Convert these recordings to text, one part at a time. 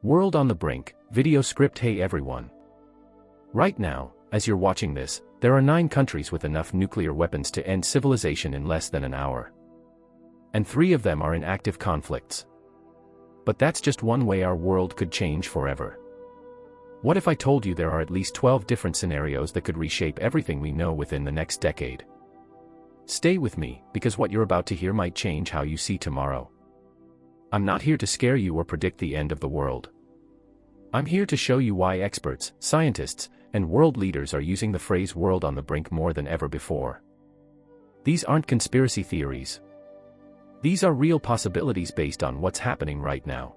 World on the brink, video script. Hey everyone. Right now, as you're watching this, there are 9 countries with enough nuclear weapons to end civilization in less than an hour. And 3 of them are in active conflicts. But that's just one way our world could change forever. What if I told you there are at least 12 different scenarios that could reshape everything we know within the next decade? Stay with me, because what you're about to hear might change how you see tomorrow. I'm not here to scare you or predict the end of the world. I'm here to show you why experts, scientists, and world leaders are using the phrase world on the brink more than ever before. These aren't conspiracy theories. These are real possibilities based on what's happening right now.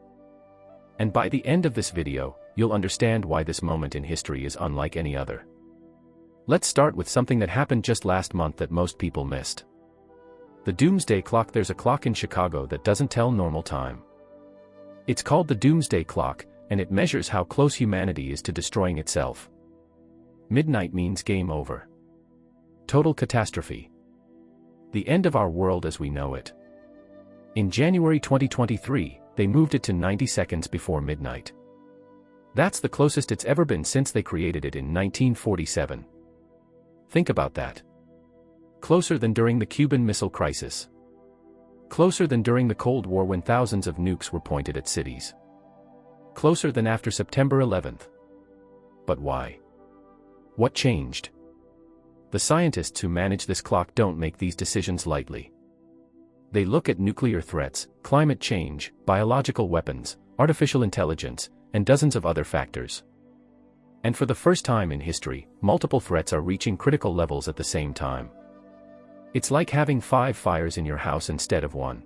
And by the end of this video, you'll understand why this moment in history is unlike any other. Let's start with something that happened just last month that most people missed. The Doomsday Clock. There's a clock in Chicago that doesn't tell normal time. It's called the Doomsday Clock, and it measures how close humanity is to destroying itself. Midnight means game over. Total catastrophe. The end of our world as we know it. In January 2023, they moved it to 90 seconds before midnight. That's the closest it's ever been since they created it in 1947. Think about that. Closer than during the Cuban Missile Crisis. Closer than during the Cold War when thousands of nukes were pointed at cities. Closer than after September 11th. But why? What changed? The scientists who manage this clock don't make these decisions lightly. They look at nuclear threats, climate change, biological weapons, artificial intelligence, and dozens of other factors. And for the first time in history, multiple threats are reaching critical levels at the same time. It's like having 5 fires in your house instead of 1.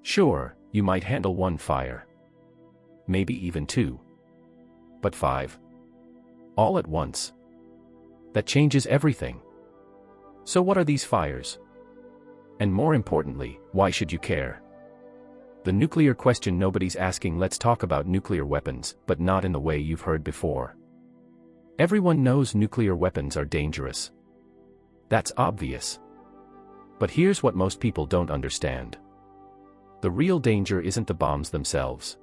Sure, you might handle 1 fire. Maybe even 2. But 5? All at once? That changes everything. So what are these fires? And more importantly, why should you care? The nuclear question nobody's asking. Let's talk about nuclear weapons, but not in the way you've heard before. Everyone knows nuclear weapons are dangerous. That's obvious. But here's what most people don't understand. The real danger isn't the bombs themselves.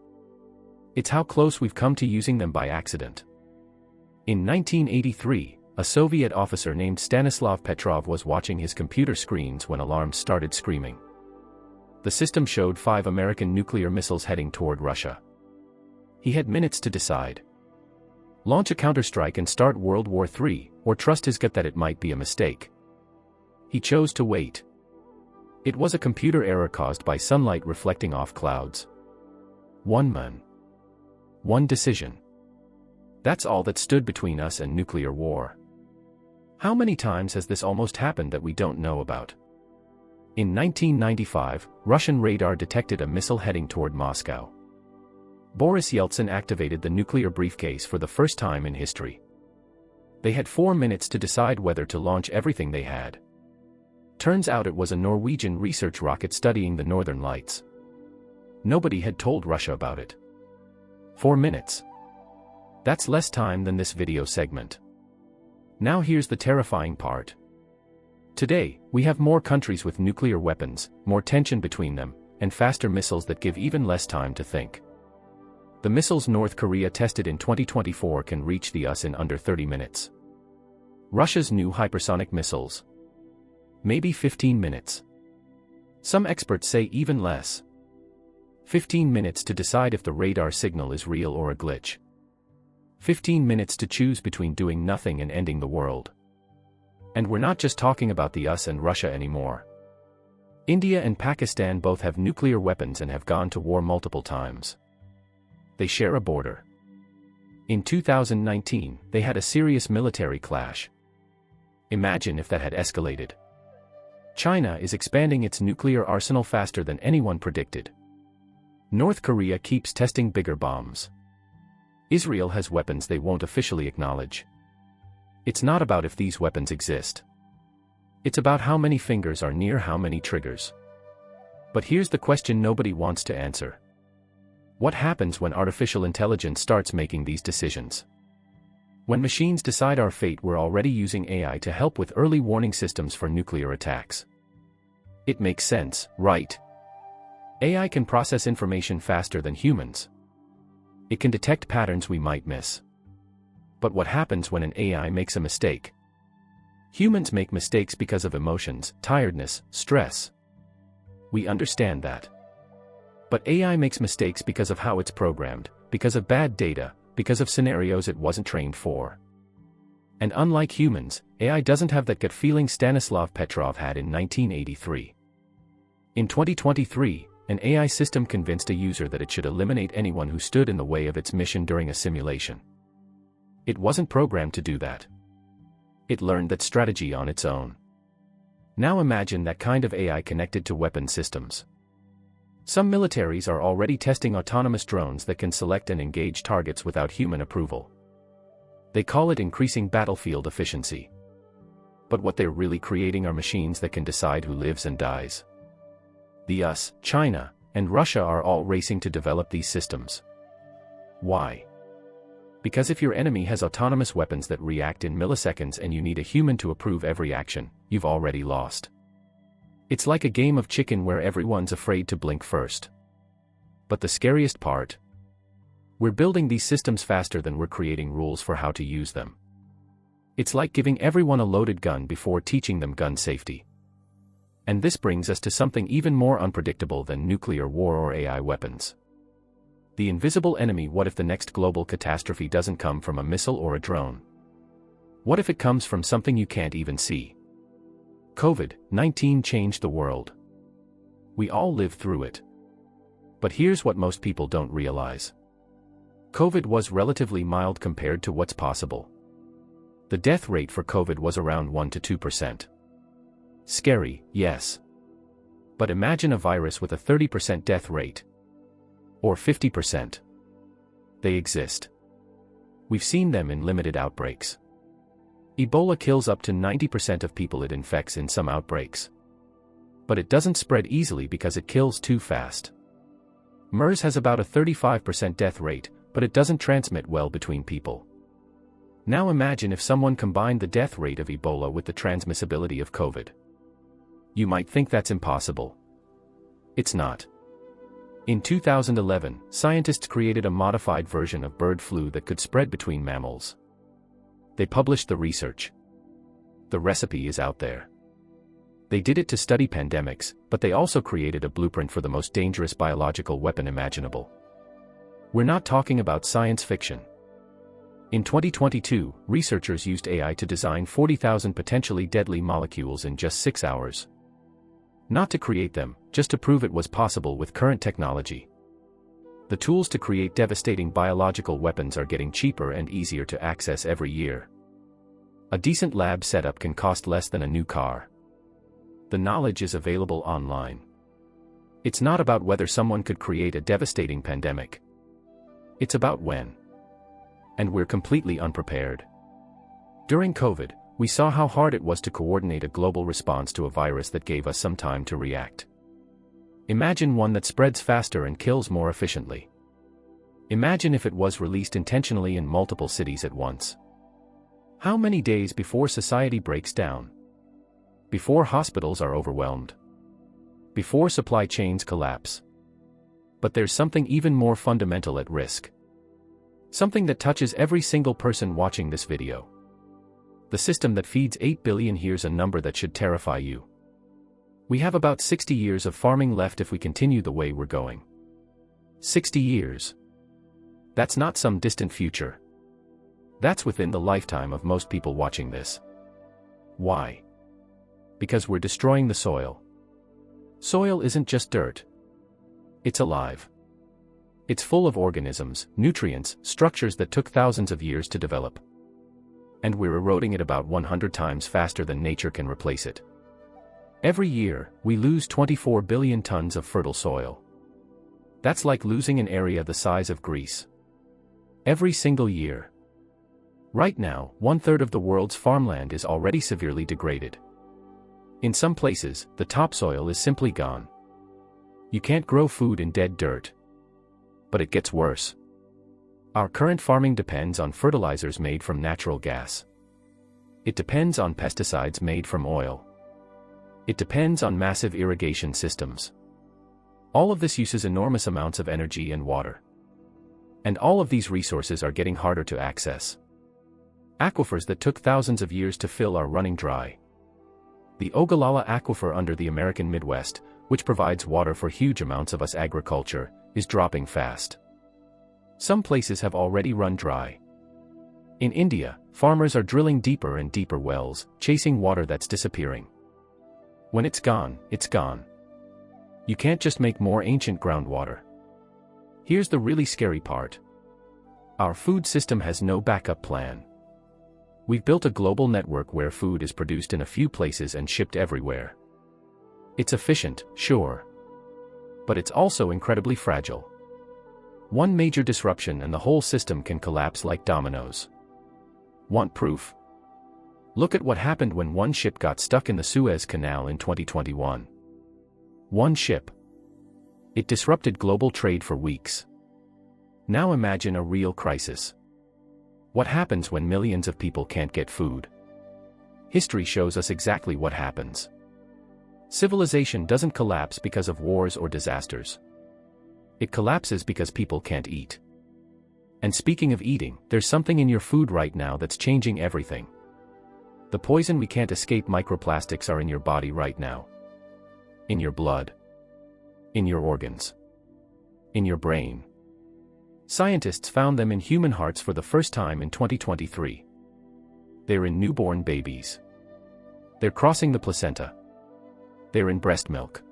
It's how close we've come to using them by accident. In 1983, a Soviet officer named Stanislav Petrov was watching his computer screens when alarms started screaming. The system showed 5 American nuclear missiles heading toward Russia. He had minutes to decide. Launch a counterstrike and start World War III, or trust his gut that it might be a mistake. He chose to wait. It was a computer error caused by sunlight reflecting off clouds. 1 man. 1 decision. That's all that stood between us and nuclear war. How many times has this almost happened that we don't know about? In 1995, Russian radar detected a missile heading toward Moscow. Boris Yeltsin activated the nuclear briefcase for the first time in history. They had 4 minutes to decide whether to launch everything they had. Turns out it was a Norwegian research rocket studying the Northern Lights. Nobody had told Russia about it. 4 minutes. That's less time than this video segment. Now here's the terrifying part. Today, we have more countries with nuclear weapons, more tension between them, and faster missiles that give even less time to think. The missiles North Korea tested in 2024 can reach the US in under 30 minutes. Russia's new hypersonic missiles. Maybe 15 minutes. Some experts say even less. 15 minutes to decide if the radar signal is real or a glitch. 15 minutes to choose between doing nothing and ending the world. And we're not just talking about the US and Russia anymore. India and Pakistan both have nuclear weapons and have gone to war multiple times. They share a border. In 2019, they had a serious military clash. Imagine if that had escalated. China is expanding its nuclear arsenal faster than anyone predicted. North Korea keeps testing bigger bombs. Israel has weapons they won't officially acknowledge. It's not about if these weapons exist. It's about how many fingers are near how many triggers. But here's the question nobody wants to answer. What happens when artificial intelligence starts making these decisions? When machines decide our fate, we're already using AI to help with early warning systems for nuclear attacks. It makes sense, right? AI can process information faster than humans. It can detect patterns we might miss. But what happens when an AI makes a mistake? Humans make mistakes because of emotions, tiredness, stress. We understand that. But AI makes mistakes because of how it's programmed, because of bad data, because of scenarios it wasn't trained for. And unlike humans, AI doesn't have that gut feeling Stanislav Petrov had in 1983. In 2023, an AI system convinced a user that it should eliminate anyone who stood in the way of its mission during a simulation. It wasn't programmed to do that. It learned that strategy on its own. Now imagine that kind of AI connected to weapon systems. Some militaries are already testing autonomous drones that can select and engage targets without human approval. They call it increasing battlefield efficiency. But what they're really creating are machines that can decide who lives and dies. The US, China, and Russia are all racing to develop these systems. Why? Because if your enemy has autonomous weapons that react in milliseconds and you need a human to approve every action, you've already lost. It's like a game of chicken where everyone's afraid to blink first. But the scariest part? We're building these systems faster than we're creating rules for how to use them. It's like giving everyone a loaded gun before teaching them gun safety. And this brings us to something even more unpredictable than nuclear war or AI weapons. The invisible enemy. What if the next global catastrophe doesn't come from a missile or a drone? What if it comes from something you can't even see? COVID-19 changed the world. We all lived through it. But here's what most people don't realize. COVID was relatively mild compared to what's possible. The death rate for COVID was around 1 to 2%. Scary, yes. But imagine a virus with a 30% death rate. Or 50%. They exist. We've seen them in limited outbreaks. Ebola kills up to 90% of people it infects in some outbreaks. But it doesn't spread easily because it kills too fast. MERS has about a 35% death rate, but it doesn't transmit well between people. Now imagine if someone combined the death rate of Ebola with the transmissibility of COVID. You might think that's impossible. It's not. In 2011, scientists created a modified version of bird flu that could spread between mammals. They published the research. The recipe is out there. They did it to study pandemics, but they also created a blueprint for the most dangerous biological weapon imaginable. We're not talking about science fiction. In 2022, researchers used AI to design 40,000 potentially deadly molecules in just 6 hours. Not to create them, just to prove it was possible with current technology. The tools to create devastating biological weapons are getting cheaper and easier to access every year. A decent lab setup can cost less than a new car. The knowledge is available online. It's not about whether someone could create a devastating pandemic. It's about when. And we're completely unprepared. During COVID, we saw how hard it was to coordinate a global response to a virus that gave us some time to react. Imagine one that spreads faster and kills more efficiently. Imagine if it was released intentionally in multiple cities at once. How many days before society breaks down? Before hospitals are overwhelmed? Before supply chains collapse? But there's something even more fundamental at risk. Something that touches every single person watching this video. The system that feeds 8 billion. Here's a number that should terrify you. We have about 60 years of farming left if we continue the way we're going. 60 years. That's not some distant future. That's within the lifetime of most people watching this. Why? Because we're destroying the soil. Soil isn't just dirt. It's alive. It's full of organisms, nutrients, structures that took thousands of years to develop. And we're eroding it about 100 times faster than nature can replace it. Every year, we lose 24 billion tons of fertile soil. That's like losing an area the size of Greece. Every single year. Right now, 1/3 of the world's farmland is already severely degraded. In some places, the topsoil is simply gone. You can't grow food in dead dirt. But it gets worse. Our current farming depends on fertilizers made from natural gas. It depends on pesticides made from oil. It depends on massive irrigation systems. All of this uses enormous amounts of energy and water. And all of these resources are getting harder to access. Aquifers that took thousands of years to fill are running dry. The Ogallala Aquifer under the American Midwest, which provides water for huge amounts of us agriculture, is dropping fast. Some places have already run dry. In India, farmers are drilling deeper and deeper wells, chasing water that's disappearing. When it's gone, it's gone. You can't just make more ancient groundwater. Here's the really scary part. Our food system has no backup plan. We've built a global network where food is produced in a few places and shipped everywhere. It's efficient, sure. But it's also incredibly fragile. One major disruption and the whole system can collapse like dominoes. Want proof? Look at what happened when one ship got stuck in the Suez Canal in 2021. One ship. It disrupted global trade for weeks. Now imagine a real crisis. What happens when millions of people can't get food? History shows us exactly what happens. Civilization doesn't collapse because of wars or disasters. It collapses because people can't eat. And speaking of eating, there's something in your food right now that's changing everything. The poison we can't escape microplastics are in your body right now. In your blood. In your organs. In your brain. Scientists found them in human hearts for the first time in 2023. They're in newborn babies. They're crossing the placenta. They're in breast milk.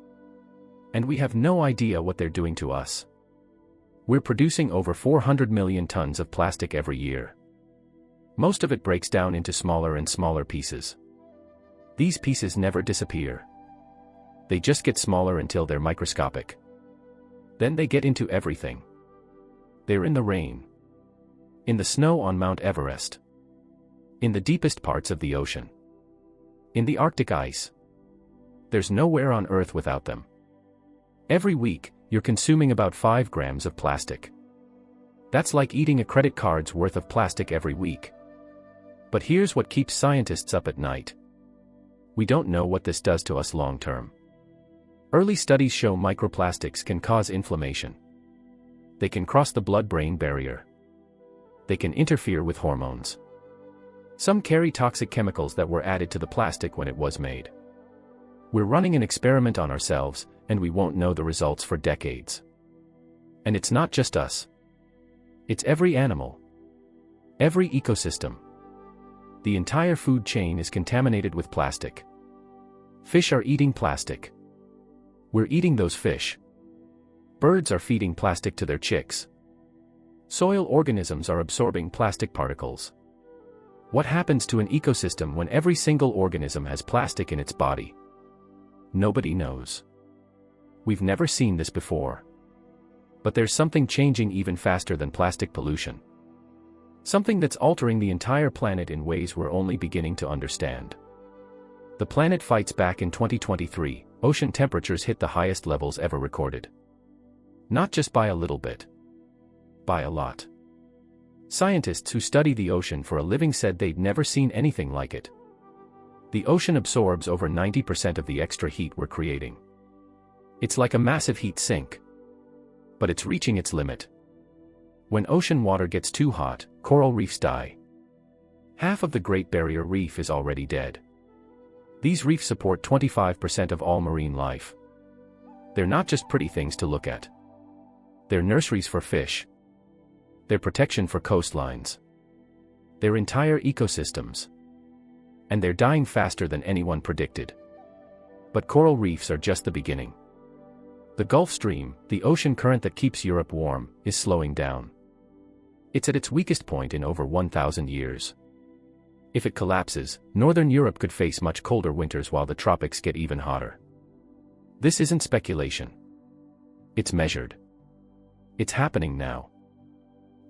And we have no idea what they're doing to us. We're producing over 400 million tons of plastic every year. Most of it breaks down into smaller and smaller pieces. These pieces never disappear. They just get smaller until they're microscopic. Then they get into everything. They're in the rain. In the snow on Mount Everest. In the deepest parts of the ocean. In the Arctic ice. There's nowhere on Earth without them. Every week, you're consuming about 5 grams of plastic. That's like eating a credit card's worth of plastic every week. But here's what keeps scientists up at night. We don't know what this does to us long term. Early studies show microplastics can cause inflammation. They can cross the blood-brain barrier. They can interfere with hormones. Some carry toxic chemicals that were added to the plastic when it was made. We're running an experiment on ourselves, and we won't know the results for decades. And it's not just us. It's every animal. Every ecosystem. The entire food chain is contaminated with plastic. Fish are eating plastic. We're eating those fish. Birds are feeding plastic to their chicks. Soil organisms are absorbing plastic particles. What happens to an ecosystem when every single organism has plastic in its body? Nobody knows. We've never seen this before. But there's something changing even faster than plastic pollution. Something that's altering the entire planet in ways we're only beginning to understand. The planet fights back in 2023, ocean temperatures hit the highest levels ever recorded. Not just by a little bit. By a lot. Scientists who study the ocean for a living said they'd never seen anything like it. The ocean absorbs over 90% of the extra heat we're creating. It's like a massive heat sink. But it's reaching its limit. When ocean water gets too hot, coral reefs die. Half of the Great Barrier Reef is already dead. These reefs support 25% of all marine life. They're not just pretty things to look at. They're nurseries for fish. They're protection for coastlines. They're entire ecosystems. And they're dying faster than anyone predicted. But coral reefs are just the beginning. The Gulf Stream, the ocean current that keeps Europe warm, is slowing down. It's at its weakest point in over 1,000 years. If it collapses, northern Europe could face much colder winters while the tropics get even hotter. This isn't speculation. It's measured. It's happening now.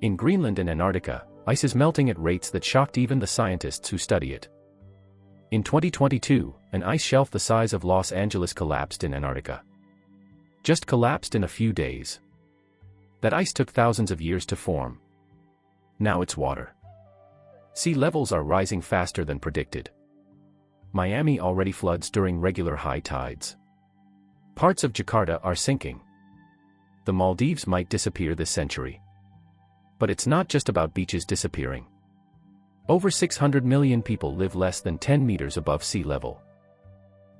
In Greenland and Antarctica, ice is melting at rates that shocked even the scientists who study it. In 2022, an ice shelf the size of Los Angeles collapsed in Antarctica. Just collapsed in a few days. That ice took thousands of years to form. Now it's water. Sea levels are rising faster than predicted. Miami already floods during regular high tides. Parts of Jakarta are sinking. The Maldives might disappear this century. But it's not just about beaches disappearing. Over 600 million people live less than 10 meters above sea level.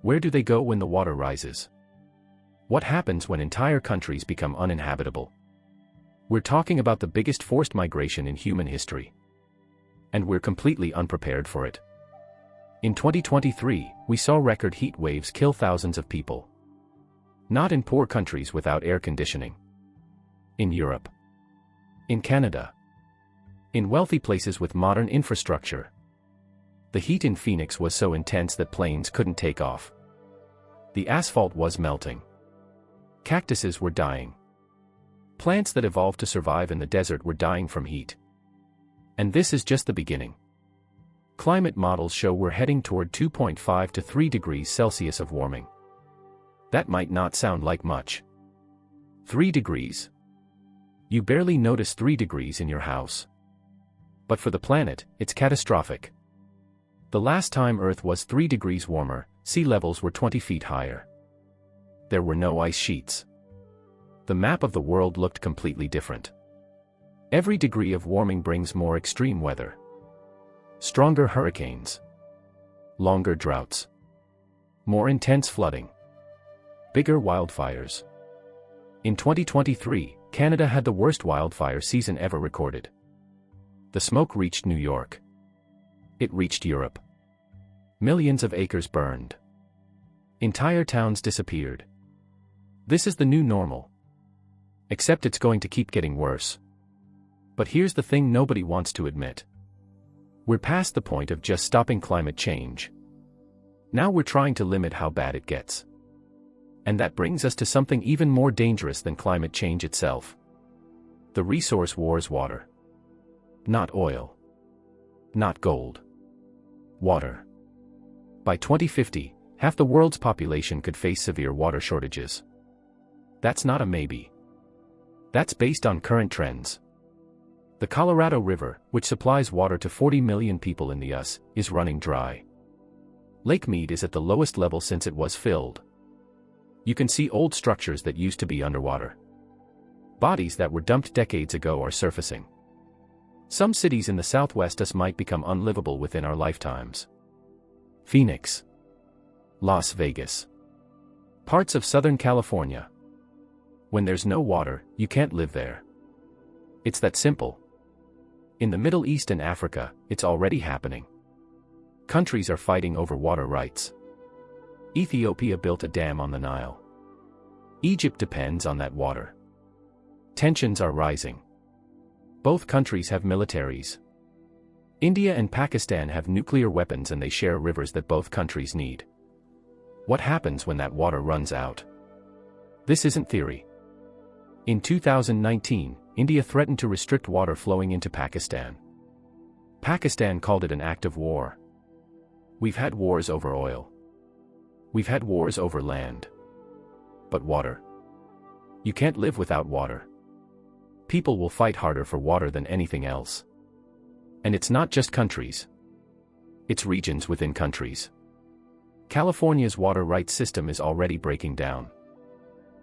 Where do they go when the water rises? What happens when entire countries become uninhabitable? We're talking about the biggest forced migration in human history. And we're completely unprepared for it. In 2023, we saw record heat waves kill thousands of people. Not in poor countries without air conditioning. In Europe. In Canada. In wealthy places with modern infrastructure. The heat in Phoenix was so intense that planes couldn't take off. The asphalt was melting. Cactuses were dying. Plants that evolved to survive in the desert were dying from heat. And this is just the beginning. Climate models show we're heading toward 2.5 to 3 degrees Celsius of warming. That might not sound like much. 3 degrees. You barely notice 3 degrees in your house. But for the planet, it's catastrophic. The last time Earth was 3 degrees warmer, sea levels were 20 feet higher. There were no ice sheets. The map of the world looked completely different. Every degree of warming brings more extreme weather. Stronger hurricanes. Longer droughts. More intense flooding. Bigger wildfires. In 2023, Canada had the worst wildfire season ever recorded. The smoke reached New York. It reached Europe. Millions of acres burned. Entire towns disappeared. This is the new normal. Except it's going to keep getting worse. But here's the thing nobody wants to admit. We're past the point of just stopping climate change. Now we're trying to limit how bad it gets. And that brings us to something even more dangerous than climate change itself. The resource war's water. Not oil. Not gold. Water. By 2050, half the world's population could face severe water shortages. That's not a maybe. That's based on current trends. The Colorado River, which supplies water to 40 million people in the US, is running dry. Lake Mead is at the lowest level since it was filled. You can see old structures that used to be underwater. Bodies that were dumped decades ago are surfacing. Some cities in the Southwest US might become unlivable within our lifetimes. Phoenix. Las Vegas. Parts of Southern California. When there's no water, you can't live there. It's that simple. In the Middle East and Africa, it's already happening. Countries are fighting over water rights. Ethiopia built a dam on the Nile. Egypt depends on that water. Tensions are rising. Both countries have militaries. India and Pakistan have nuclear weapons and they share rivers that both countries need. What happens when that water runs out? This isn't theory. In 2019, India threatened to restrict water flowing into Pakistan. Pakistan called it an act of war. We've had wars over oil. We've had wars over land. But water. You can't live without water. People will fight harder for water than anything else. And it's not just countries. It's regions within countries. California's water rights system is already breaking down.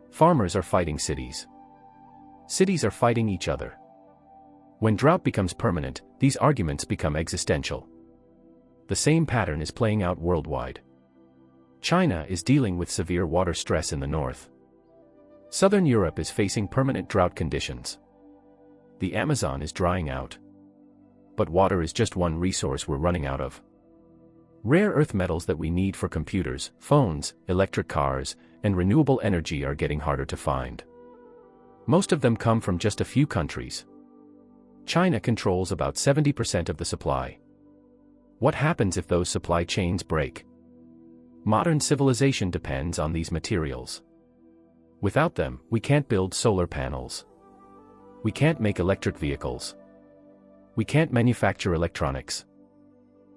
Farmers are fighting cities. Cities are fighting each other. When drought becomes permanent, these arguments become existential. The same pattern is playing out worldwide. China is dealing with severe water stress in the north. Southern Europe is facing permanent drought conditions. The Amazon is drying out. But water is just one resource we're running out of. Rare earth metals that we need for computers, phones, electric cars, and renewable energy are getting harder to find. Most of them come from just a few countries. China controls about 70% of the supply. What happens if those supply chains break? Modern civilization depends on these materials. Without them, we can't build solar panels. We can't make electric vehicles. We can't manufacture electronics.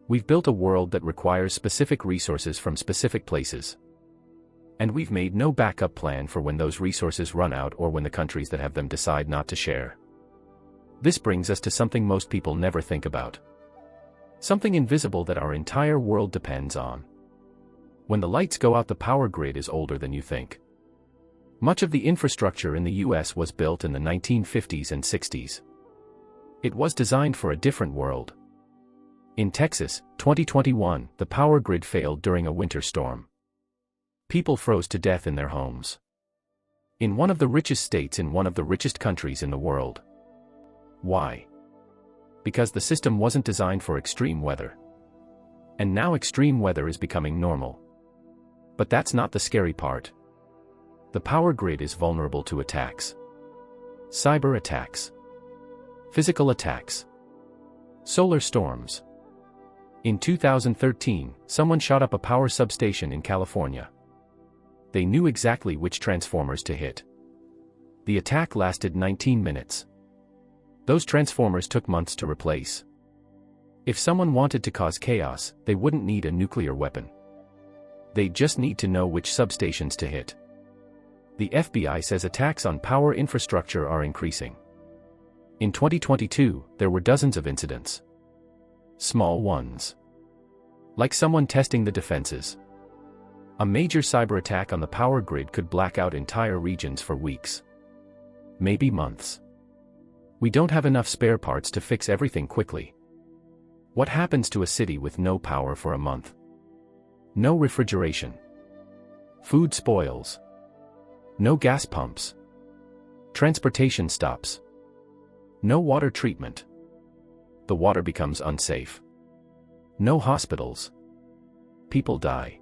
We've built a world that requires specific resources from specific places. And we've made no backup plan for when those resources run out or when the countries that have them decide not to share. This brings us to something most people never think about. Something invisible that our entire world depends on. When the lights go out, the power grid is older than you think. Much of the infrastructure in the US was built in the 1950s and 60s. It was designed for a different world. In Texas, 2021, the power grid failed during a winter storm. People froze to death in their homes. In one of the richest states in one of the richest countries in the world. Why? Because the system wasn't designed for extreme weather. And now extreme weather is becoming normal. But that's not the scary part. The power grid is vulnerable to attacks. Cyber attacks. Physical attacks. Solar storms. In 2013, someone shot up a power substation in California. They knew exactly which transformers to hit. The attack lasted 19 minutes. Those transformers took months to replace. If someone wanted to cause chaos, they wouldn't need a nuclear weapon. They'd just need to know which substations to hit. The FBI says attacks on power infrastructure are increasing. In 2022, there were dozens of incidents. Small ones. Like someone testing the defenses. A major cyber attack on the power grid could black out entire regions for weeks. Maybe months. We don't have enough spare parts to fix everything quickly. What happens to a city with no power for a month? No refrigeration. Food spoils. No gas pumps. Transportation stops. No water treatment. The water becomes unsafe. No hospitals. People die.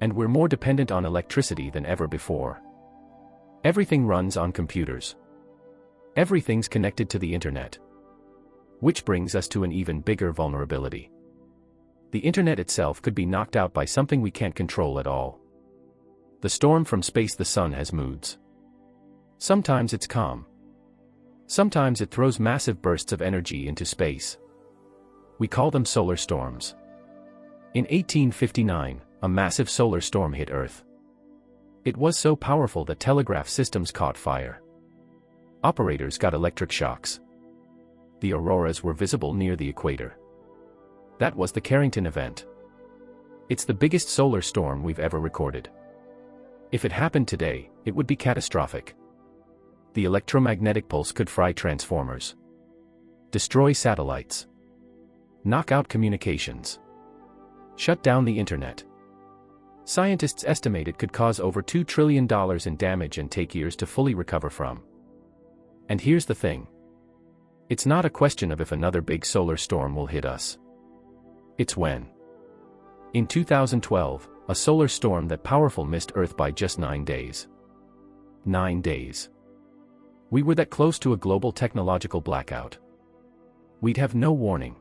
And we're more dependent on electricity than ever before. Everything runs on computers. Everything's connected to the internet. Which brings us to an even bigger vulnerability. The internet itself could be knocked out by something we can't control at all. The storm from space. The sun has moods. Sometimes it's calm. Sometimes it throws massive bursts of energy into space. We call them solar storms. In 1859, a massive solar storm hit Earth. It was so powerful that telegraph systems caught fire. Operators got electric shocks. The auroras were visible near the equator. That was the Carrington event. It's the biggest solar storm we've ever recorded. If it happened today, it would be catastrophic. The electromagnetic pulse could fry transformers. Destroy satellites. Knock out communications. Shut down the internet. Scientists estimate it could cause over $2 trillion in damage and take years to fully recover from. And here's the thing. It's not a question of if another big solar storm will hit us. It's when. In 2012, a solar storm that powerful missed Earth by just 9 days. 9 days. We were that close to a global technological blackout. We'd have no warning.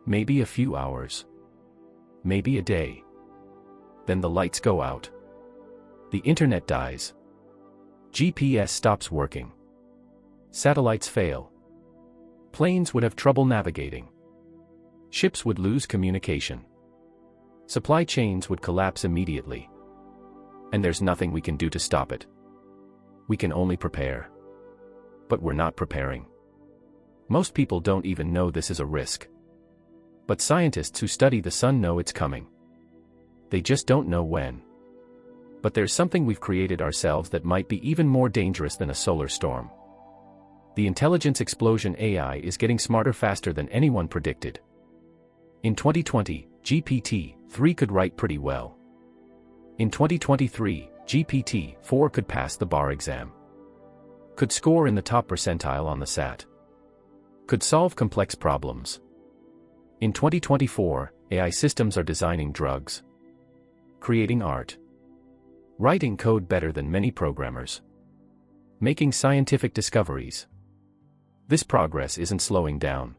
Maybe a few hours. Maybe a day. Then the lights go out. The internet dies. GPS stops working. Satellites fail. Planes would have trouble navigating. Ships would lose communication. Supply chains would collapse immediately. And there's nothing we can do to stop it. We can only prepare. But we're not preparing. Most people don't even know this is a risk. But scientists who study the sun know it's coming. They just don't know when. But there's something we've created ourselves that might be even more dangerous than a solar storm. The intelligence explosion. AI is getting smarter faster than anyone predicted. In 2020, GPT-3 could write pretty well. In 2023, GPT-4 could pass the bar exam. Could score in the top percentile on the SAT. Could solve complex problems. In 2024, AI systems are designing drugs. Creating art. Writing code better than many programmers. Making scientific discoveries. This progress isn't slowing down.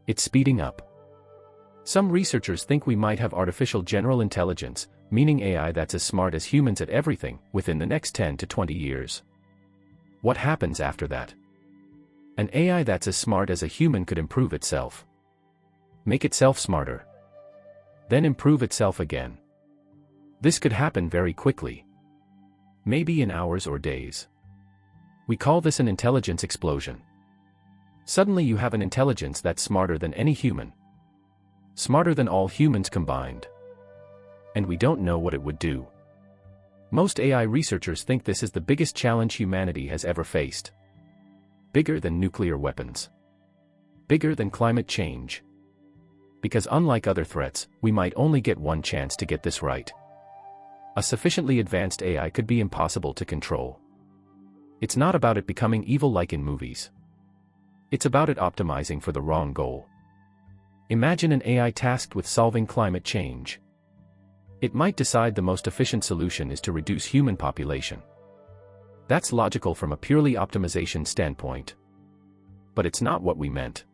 It's speeding up. Some researchers think we might have artificial general intelligence, meaning AI that's as smart as humans at everything, within the next 10 to 20 years. What happens after that? An AI that's as smart as a human could improve itself. Make itself smarter. Then improve itself again. This could happen very quickly. Maybe in hours or days. We call this an intelligence explosion. Suddenly you have an intelligence that's smarter than any human. Smarter than all humans combined. And we don't know what it would do. Most AI researchers think this is the biggest challenge humanity has ever faced. Bigger than nuclear weapons. Bigger than climate change. Because unlike other threats, we might only get one chance to get this right. A sufficiently advanced AI could be impossible to control. It's not about it becoming evil like in movies. It's about it optimizing for the wrong goal. Imagine an AI tasked with solving climate change. It might decide the most efficient solution is to reduce human population. That's logical from a purely optimization standpoint. But it's not what we meant.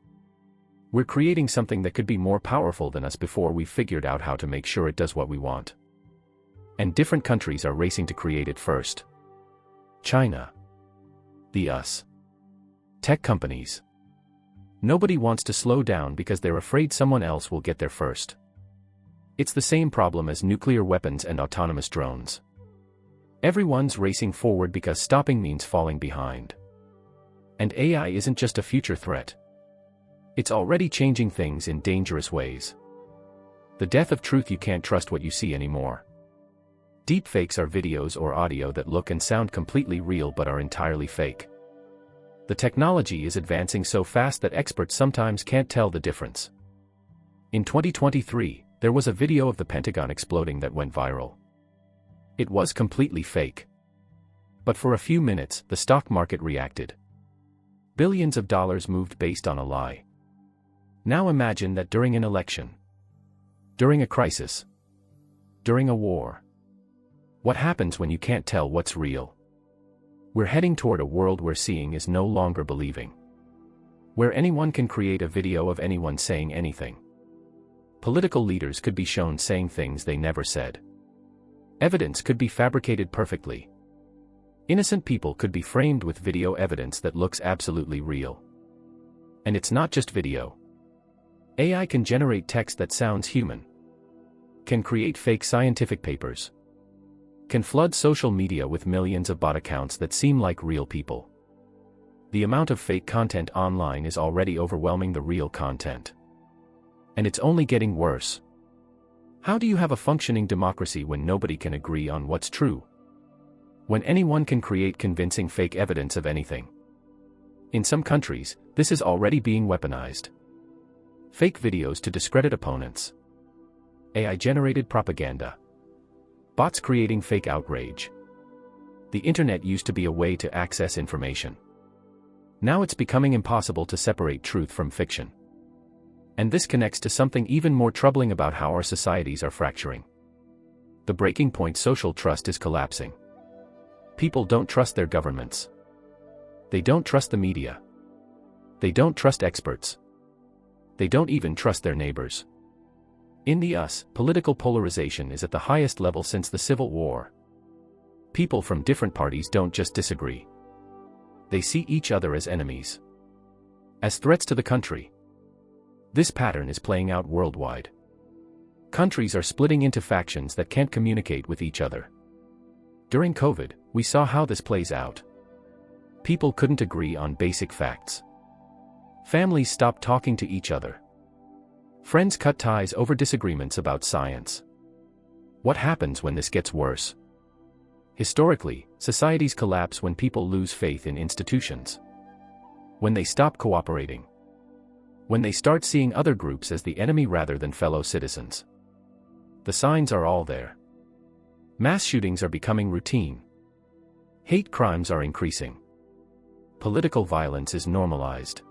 We're creating something that could be more powerful than us before we've figured out how to make sure it does what we want. And different countries are racing to create it first. China. The US. Tech companies. Nobody wants to slow down because they're afraid someone else will get there first. It's the same problem as nuclear weapons and autonomous drones. Everyone's racing forward because stopping means falling behind. And AI isn't just a future threat. It's already changing things in dangerous ways. The death of truth. You can't trust what you see anymore. Deepfakes are videos or audio that look and sound completely real but are entirely fake. The technology is advancing so fast that experts sometimes can't tell the difference. In 2023, there was a video of the Pentagon exploding that went viral. It was completely fake. But for a few minutes, the stock market reacted. Billions of dollars moved based on a lie. Now imagine that during an election. During a crisis. During a war. What happens when you can't tell what's real? We're heading toward a world where seeing is no longer believing. Where anyone can create a video of anyone saying anything. Political leaders could be shown saying things they never said. Evidence could be fabricated perfectly. Innocent people could be framed with video evidence that looks absolutely real. And it's not just video. AI can generate text that sounds human. Can create fake scientific papers. Can flood social media with millions of bot accounts that seem like real people. The amount of fake content online is already overwhelming the real content. And it's only getting worse. How do you have a functioning democracy when nobody can agree on what's true? When anyone can create convincing fake evidence of anything? In some countries, this is already being weaponized. Fake videos to discredit opponents. AI-generated propaganda. Bots creating fake outrage. The internet used to be a way to access information. Now it's becoming impossible to separate truth from fiction. And this connects to something even more troubling about how our societies are fracturing. The breaking point: social trust is collapsing. People don't trust their governments. They don't trust the media. They don't trust experts. They don't even trust their neighbors. In the US, political polarization is at the highest level since the Civil War. People from different parties don't just disagree. They see each other as enemies. As threats to the country. This pattern is playing out worldwide. Countries are splitting into factions that can't communicate with each other. During COVID, we saw how this plays out. People couldn't agree on basic facts. Families stopped talking to each other. Friends cut ties over disagreements about science. What happens when this gets worse? Historically, societies collapse when people lose faith in institutions. When they stop cooperating. When they start seeing other groups as the enemy rather than fellow citizens. The signs are all there. Mass shootings are becoming routine. Hate crimes are increasing. Political violence is normalized.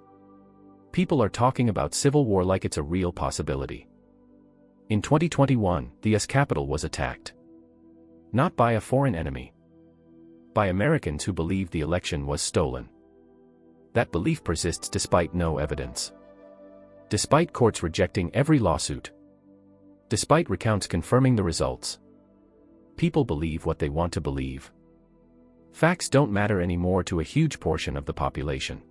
People are talking about civil war like it's a real possibility. In 2021, the US Capitol was attacked. Not by a foreign enemy. By Americans who believe the election was stolen. That belief persists despite no evidence. Despite courts rejecting every lawsuit. Despite recounts confirming the results. People believe what they want to believe. Facts don't matter anymore to a huge portion of the population.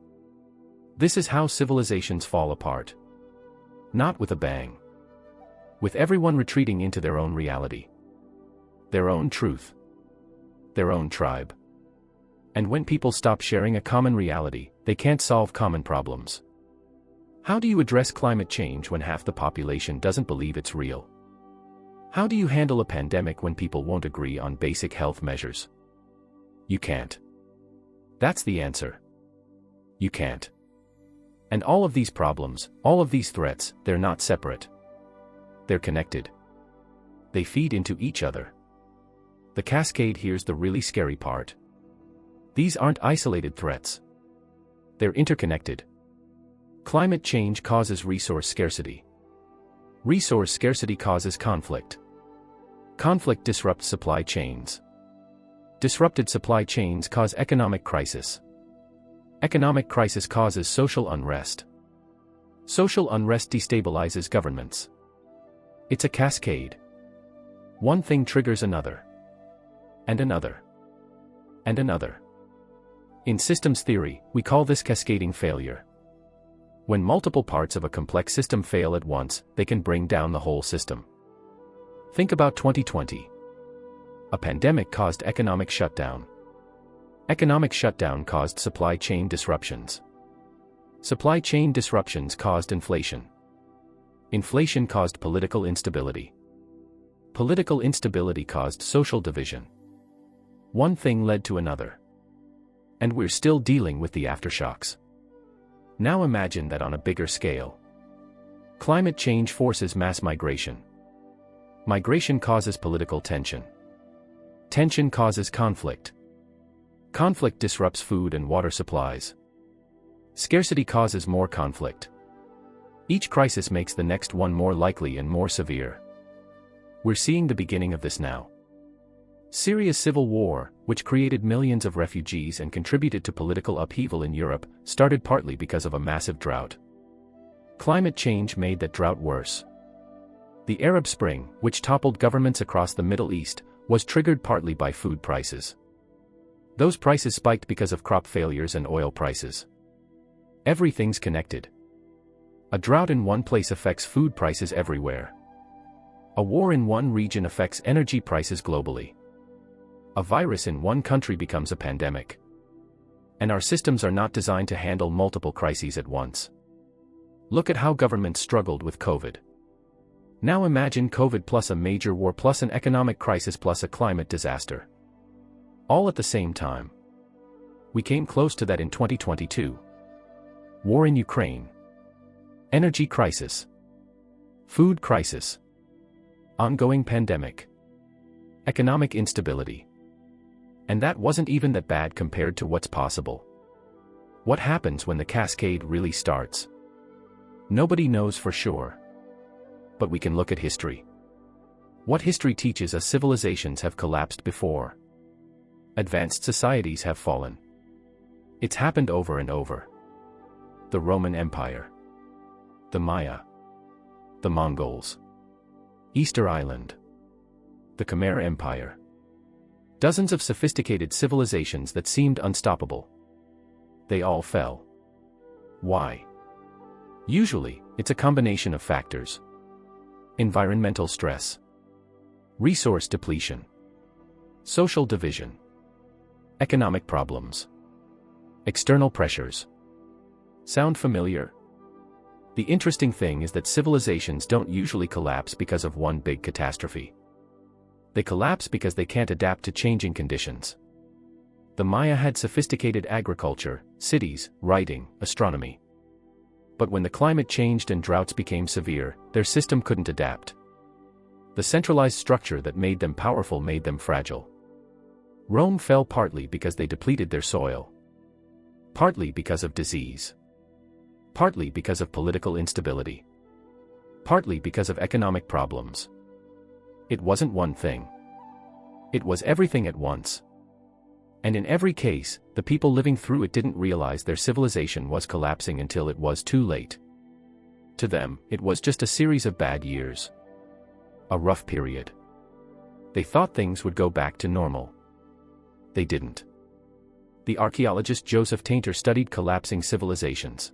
This is how civilizations fall apart. Not with a bang. With everyone retreating into their own reality. Their own truth. Their own tribe. And when people stop sharing a common reality, they can't solve common problems. How do you address climate change when half the population doesn't believe it's real? How do you handle a pandemic when people won't agree on basic health measures? You can't. That's the answer. You can't. And all of these problems, all of these threats, they're not separate. They're connected. They feed into each other. The cascade. Here's the really scary part. These aren't isolated threats. They're interconnected. Climate change causes resource scarcity. Resource scarcity causes conflict. Conflict disrupts supply chains. Disrupted supply chains cause economic crisis. Economic crisis causes social unrest. Social unrest destabilizes governments. It's a cascade. One thing triggers another. And another. And another. In systems theory, we call this cascading failure. When multiple parts of a complex system fail at once, they can bring down the whole system. Think about 2020. A pandemic caused economic shutdown. Economic shutdown caused supply chain disruptions. Supply chain disruptions caused inflation. Inflation caused political instability. Political instability caused social division. One thing led to another. And we're still dealing with the aftershocks. Now imagine that on a bigger scale. Climate change forces mass migration. Migration causes political tension. Tension causes conflict. Conflict disrupts food and water supplies. Scarcity causes more conflict. Each crisis makes the next one more likely and more severe. We're seeing the beginning of this now. Syria's civil war, which created millions of refugees and contributed to political upheaval in Europe, started partly because of a massive drought. Climate change made that drought worse. The Arab Spring, which toppled governments across the Middle East, was triggered partly by food prices. Those prices spiked because of crop failures and oil prices. Everything's connected. A drought in one place affects food prices everywhere. A war in one region affects energy prices globally. A virus in one country becomes a pandemic. And our systems are not designed to handle multiple crises at once. Look at how governments struggled with COVID. Now imagine COVID plus a major war plus an economic crisis plus a climate disaster. All at the same time. We came close to that in 2022. War in Ukraine. Energy crisis. Food crisis. Ongoing pandemic. Economic instability. And that wasn't even that bad compared to what's possible. What happens when the cascade really starts? Nobody knows for sure. But we can look at history. What history teaches us: civilizations have collapsed before. Advanced societies have fallen. It's happened over and over. The Roman Empire. The Maya. The Mongols. Easter Island. The Khmer Empire. Dozens of sophisticated civilizations that seemed unstoppable. They all fell. Why? Usually, it's a combination of factors. Environmental stress. Resource depletion. Social division. Economic problems. External pressures. Sound familiar? The interesting thing is that civilizations don't usually collapse because of one big catastrophe. They collapse because they can't adapt to changing conditions. The Maya had sophisticated agriculture, cities, writing, astronomy. But when the climate changed and droughts became severe, their system couldn't adapt. The centralized structure that made them powerful made them fragile. Rome fell partly because they depleted their soil. Partly because of disease. Partly because of political instability. Partly because of economic problems. It wasn't one thing. It was everything at once. And in every case, the people living through it didn't realize their civilization was collapsing until it was too late. To them, it was just a series of bad years. A rough period. They thought things would go back to normal. They didn't. The archaeologist Joseph Tainter studied collapsing civilizations.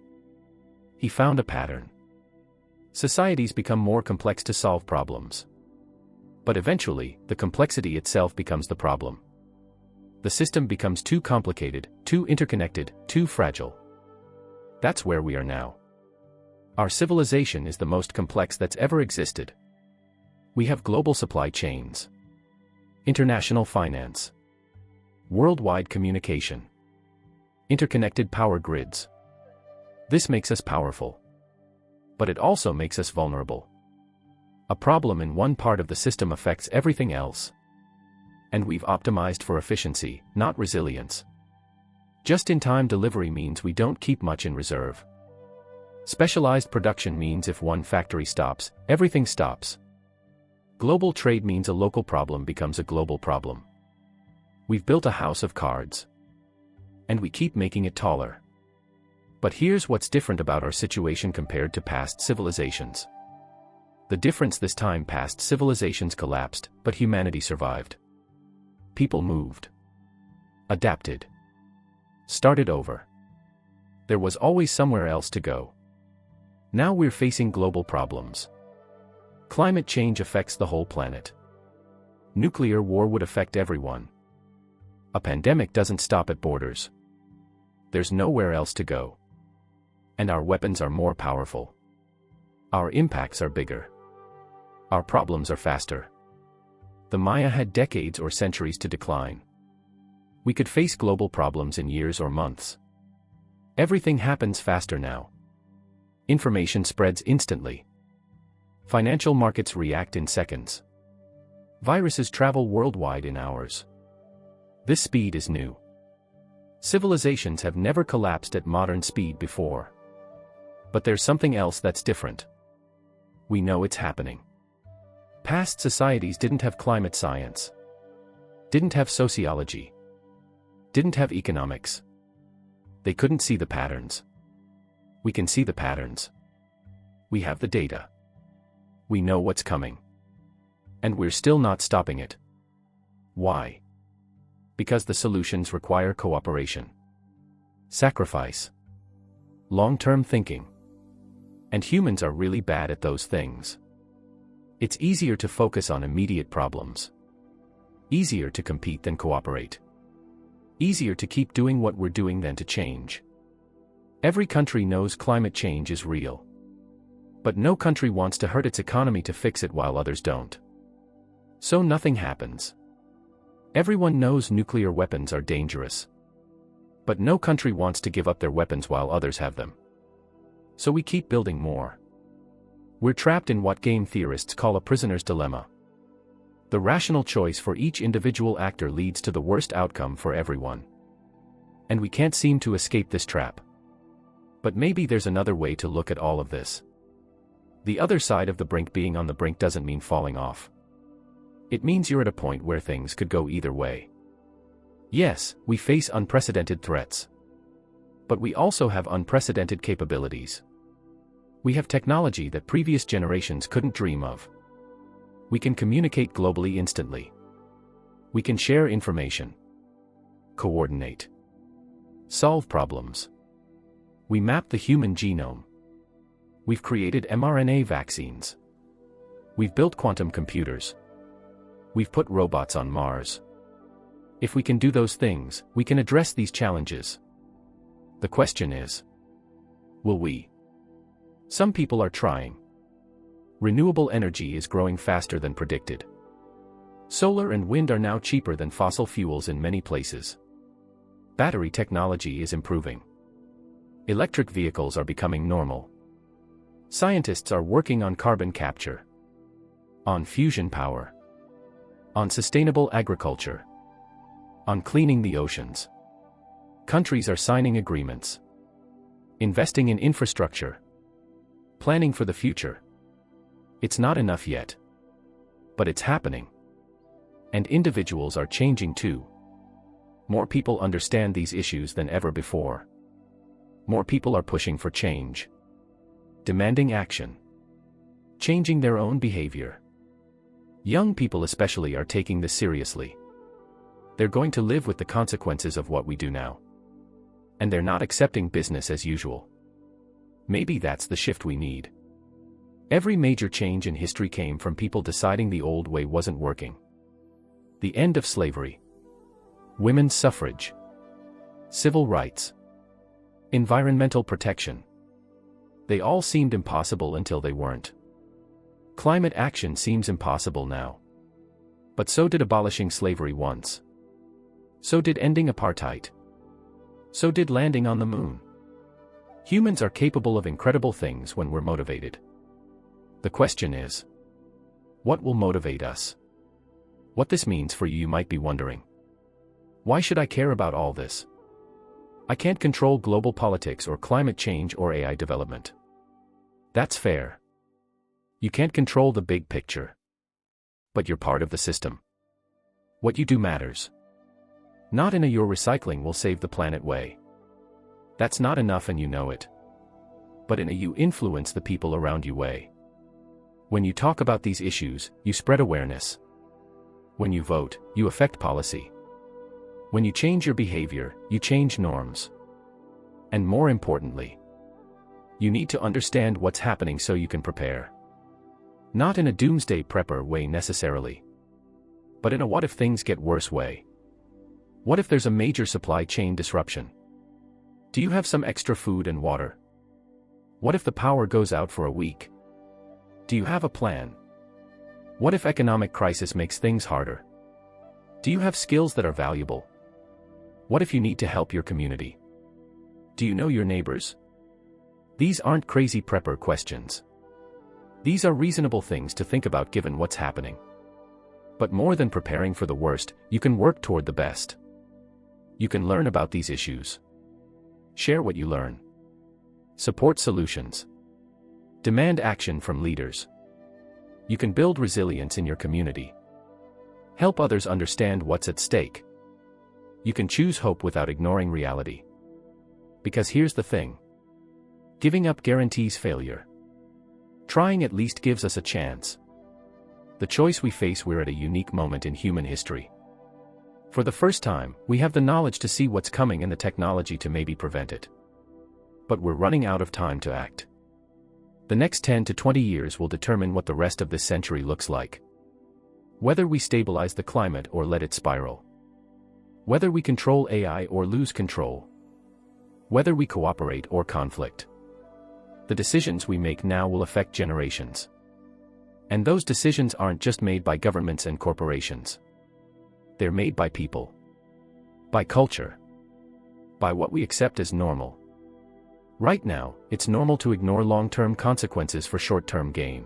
He found a pattern. Societies become more complex to solve problems. But eventually, the complexity itself becomes the problem. The system becomes too complicated, too interconnected, too fragile. That's where we are now. Our civilization is the most complex that's ever existed. We have global supply chains, international finance, worldwide communication, interconnected power grids, This makes us powerful. But it also makes us vulnerable. A problem in one part of the system affects everything else. And we've optimized for efficiency, not resilience. Just-in-time delivery means we don't keep much in reserve. Specialized production means if one factory stops, everything stops. Global trade means a local problem becomes a global problem. We've built a house of cards. And we keep making it taller. But here's what's different about our situation compared to past civilizations. The difference this time: past civilizations collapsed, but humanity survived. People moved. Adapted. Started over. There was always somewhere else to go. Now we're facing global problems. Climate change affects the whole planet. Nuclear war would affect everyone. A pandemic doesn't stop at borders. There's nowhere else to go. And our weapons are more powerful. Our impacts are bigger. Our problems are faster. The Maya had decades or centuries to decline. We could face global problems in years or months. Everything happens faster now. Information spreads instantly. Financial markets react in seconds. Viruses travel worldwide in hours. This speed is new. Civilizations have never collapsed at modern speed before. But there's something else that's different. We know it's happening. Past societies didn't have climate science. Didn't have sociology. Didn't have economics. They couldn't see the patterns. We can see the patterns. We have the data. We know what's coming. And we're still not stopping it. Why? Because the solutions require cooperation, sacrifice, long-term thinking. And humans are really bad at those things. It's easier to focus on immediate problems. Easier to compete than cooperate. Easier to keep doing what we're doing than to change. Every country knows climate change is real. But no country wants to hurt its economy to fix it while others don't. So nothing happens. Everyone knows nuclear weapons are dangerous. But no country wants to give up their weapons while others have them. So we keep building more. We're trapped in what game theorists call a prisoner's dilemma. The rational choice for each individual actor leads to the worst outcome for everyone. And we can't seem to escape this trap. But maybe there's another way to look at all of this. The other side of the brink. Being on the brink doesn't mean falling off. It means you're at a point where things could go either way. Yes, we face unprecedented threats. But we also have unprecedented capabilities. We have technology that previous generations couldn't dream of. We can communicate globally instantly. We can share information. Coordinate. Solve problems. We map the human genome. We've created mRNA vaccines. We've built quantum computers. We've put robots on Mars. If we can do those things, we can address these challenges. The question is, will we? Some people are trying. Renewable energy is growing faster than predicted. Solar and wind are now cheaper than fossil fuels in many places. Battery technology is improving. Electric vehicles are becoming normal. Scientists are working on carbon capture, on fusion power, on sustainable agriculture, on cleaning the oceans. Countries are signing agreements, investing in infrastructure, planning for the future. It's not enough yet. But it's happening. And individuals are changing too. More people understand these issues than ever before. More people are pushing for change. Demanding action. Changing their own behavior. Young people especially are taking this seriously. They're going to live with the consequences of what we do now. And they're not accepting business as usual. Maybe that's the shift we need. Every major change in history came from people deciding the old way wasn't working. The end of slavery. Women's suffrage. Civil rights. Environmental protection. They all seemed impossible until they weren't. Climate action seems impossible now. But so did abolishing slavery once. So did ending apartheid. So did landing on the moon. Humans are capable of incredible things when we're motivated. The question is, what will motivate us? What this means for you might be wondering. Why should I care about all this? I can't control global politics or climate change or AI development. That's fair. You can't control the big picture. But you're part of the system. What you do matters. Not in a "your recycling will save the planet" way. That's not enough and you know it. But in a "you influence the people around you" way. When you talk about these issues, you spread awareness. When you vote, you affect policy. When you change your behavior, you change norms. And more importantly, you need to understand what's happening so you can prepare. Not in a doomsday prepper way necessarily, but in a what if things get worse way. What if there's a major supply chain disruption? Do you have some extra food and water? What if the power goes out for a week? Do you have a plan? What if economic crisis makes things harder? Do you have skills that are valuable? What if you need to help your community? Do you know your neighbors? These aren't crazy prepper questions. These are reasonable things to think about given what's happening. But more than preparing for the worst, you can work toward the best. You can learn about these issues. Share what you learn. Support solutions. Demand action from leaders. You can build resilience in your community. Help others understand what's at stake. You can choose hope without ignoring reality. Because here's the thing. Giving up guarantees failure. Trying at least gives us a chance. The choice we face, we're at a unique moment in human history. For the first time, we have the knowledge to see what's coming and the technology to maybe prevent it. But we're running out of time to act. The next 10 to 20 years will determine what the rest of this century looks like. Whether we stabilize the climate or let it spiral. Whether we control AI or lose control. Whether we cooperate or conflict. The decisions we make now will affect generations. And those decisions aren't just made by governments and corporations. They're made by people. By culture. By what we accept as normal. Right now, it's normal to ignore long-term consequences for short-term gain.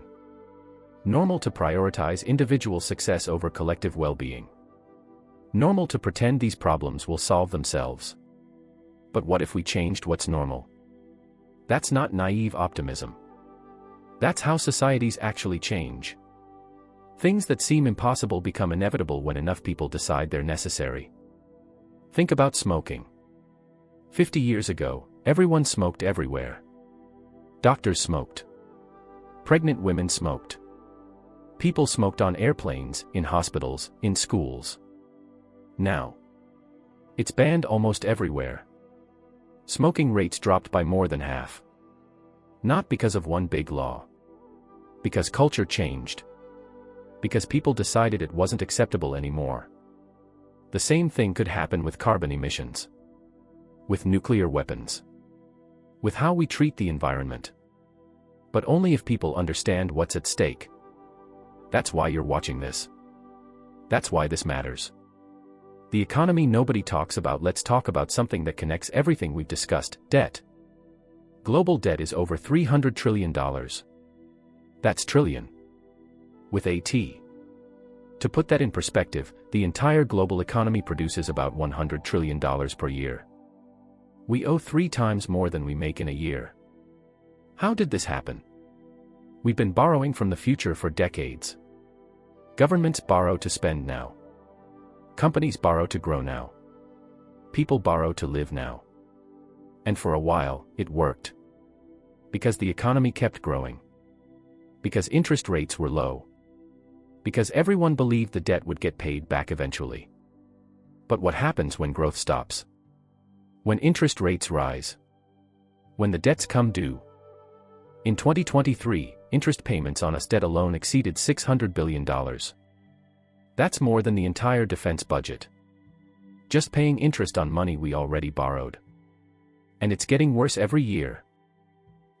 Normal to prioritize individual success over collective well-being. Normal to pretend these problems will solve themselves. But what if we changed what's normal? That's not naive optimism. That's how societies actually change. Things that seem impossible become inevitable when enough people decide they're necessary. Think about smoking. 50 years ago, everyone smoked everywhere. Doctors smoked. Pregnant women smoked. People smoked on airplanes, in hospitals, in schools. Now, it's banned almost everywhere. Smoking rates dropped by more than half. Not because of one big law. Because culture changed. Because people decided it wasn't acceptable anymore. The same thing could happen with carbon emissions. With nuclear weapons. With how we treat the environment. But only if people understand what's at stake. That's why you're watching this. That's why this matters. The economy nobody talks about. Let's talk about something that connects everything we've discussed: debt. Global debt is over $300 trillion. That's trillion. With a T. To put that in perspective, the entire global economy produces about $100 trillion per year. We owe 3 times more than we make in a year. How did this happen? We've been borrowing from the future for decades. Governments borrow to spend now. Companies borrow to grow now. People borrow to live now. And for a while, it worked. Because the economy kept growing. Because interest rates were low. Because everyone believed the debt would get paid back eventually. But what happens when growth stops? When interest rates rise? When the debts come due? In 2023, interest payments on us debt alone exceeded $600 billion. That's more than the entire defense budget. Just paying interest on money we already borrowed. And it's getting worse every year.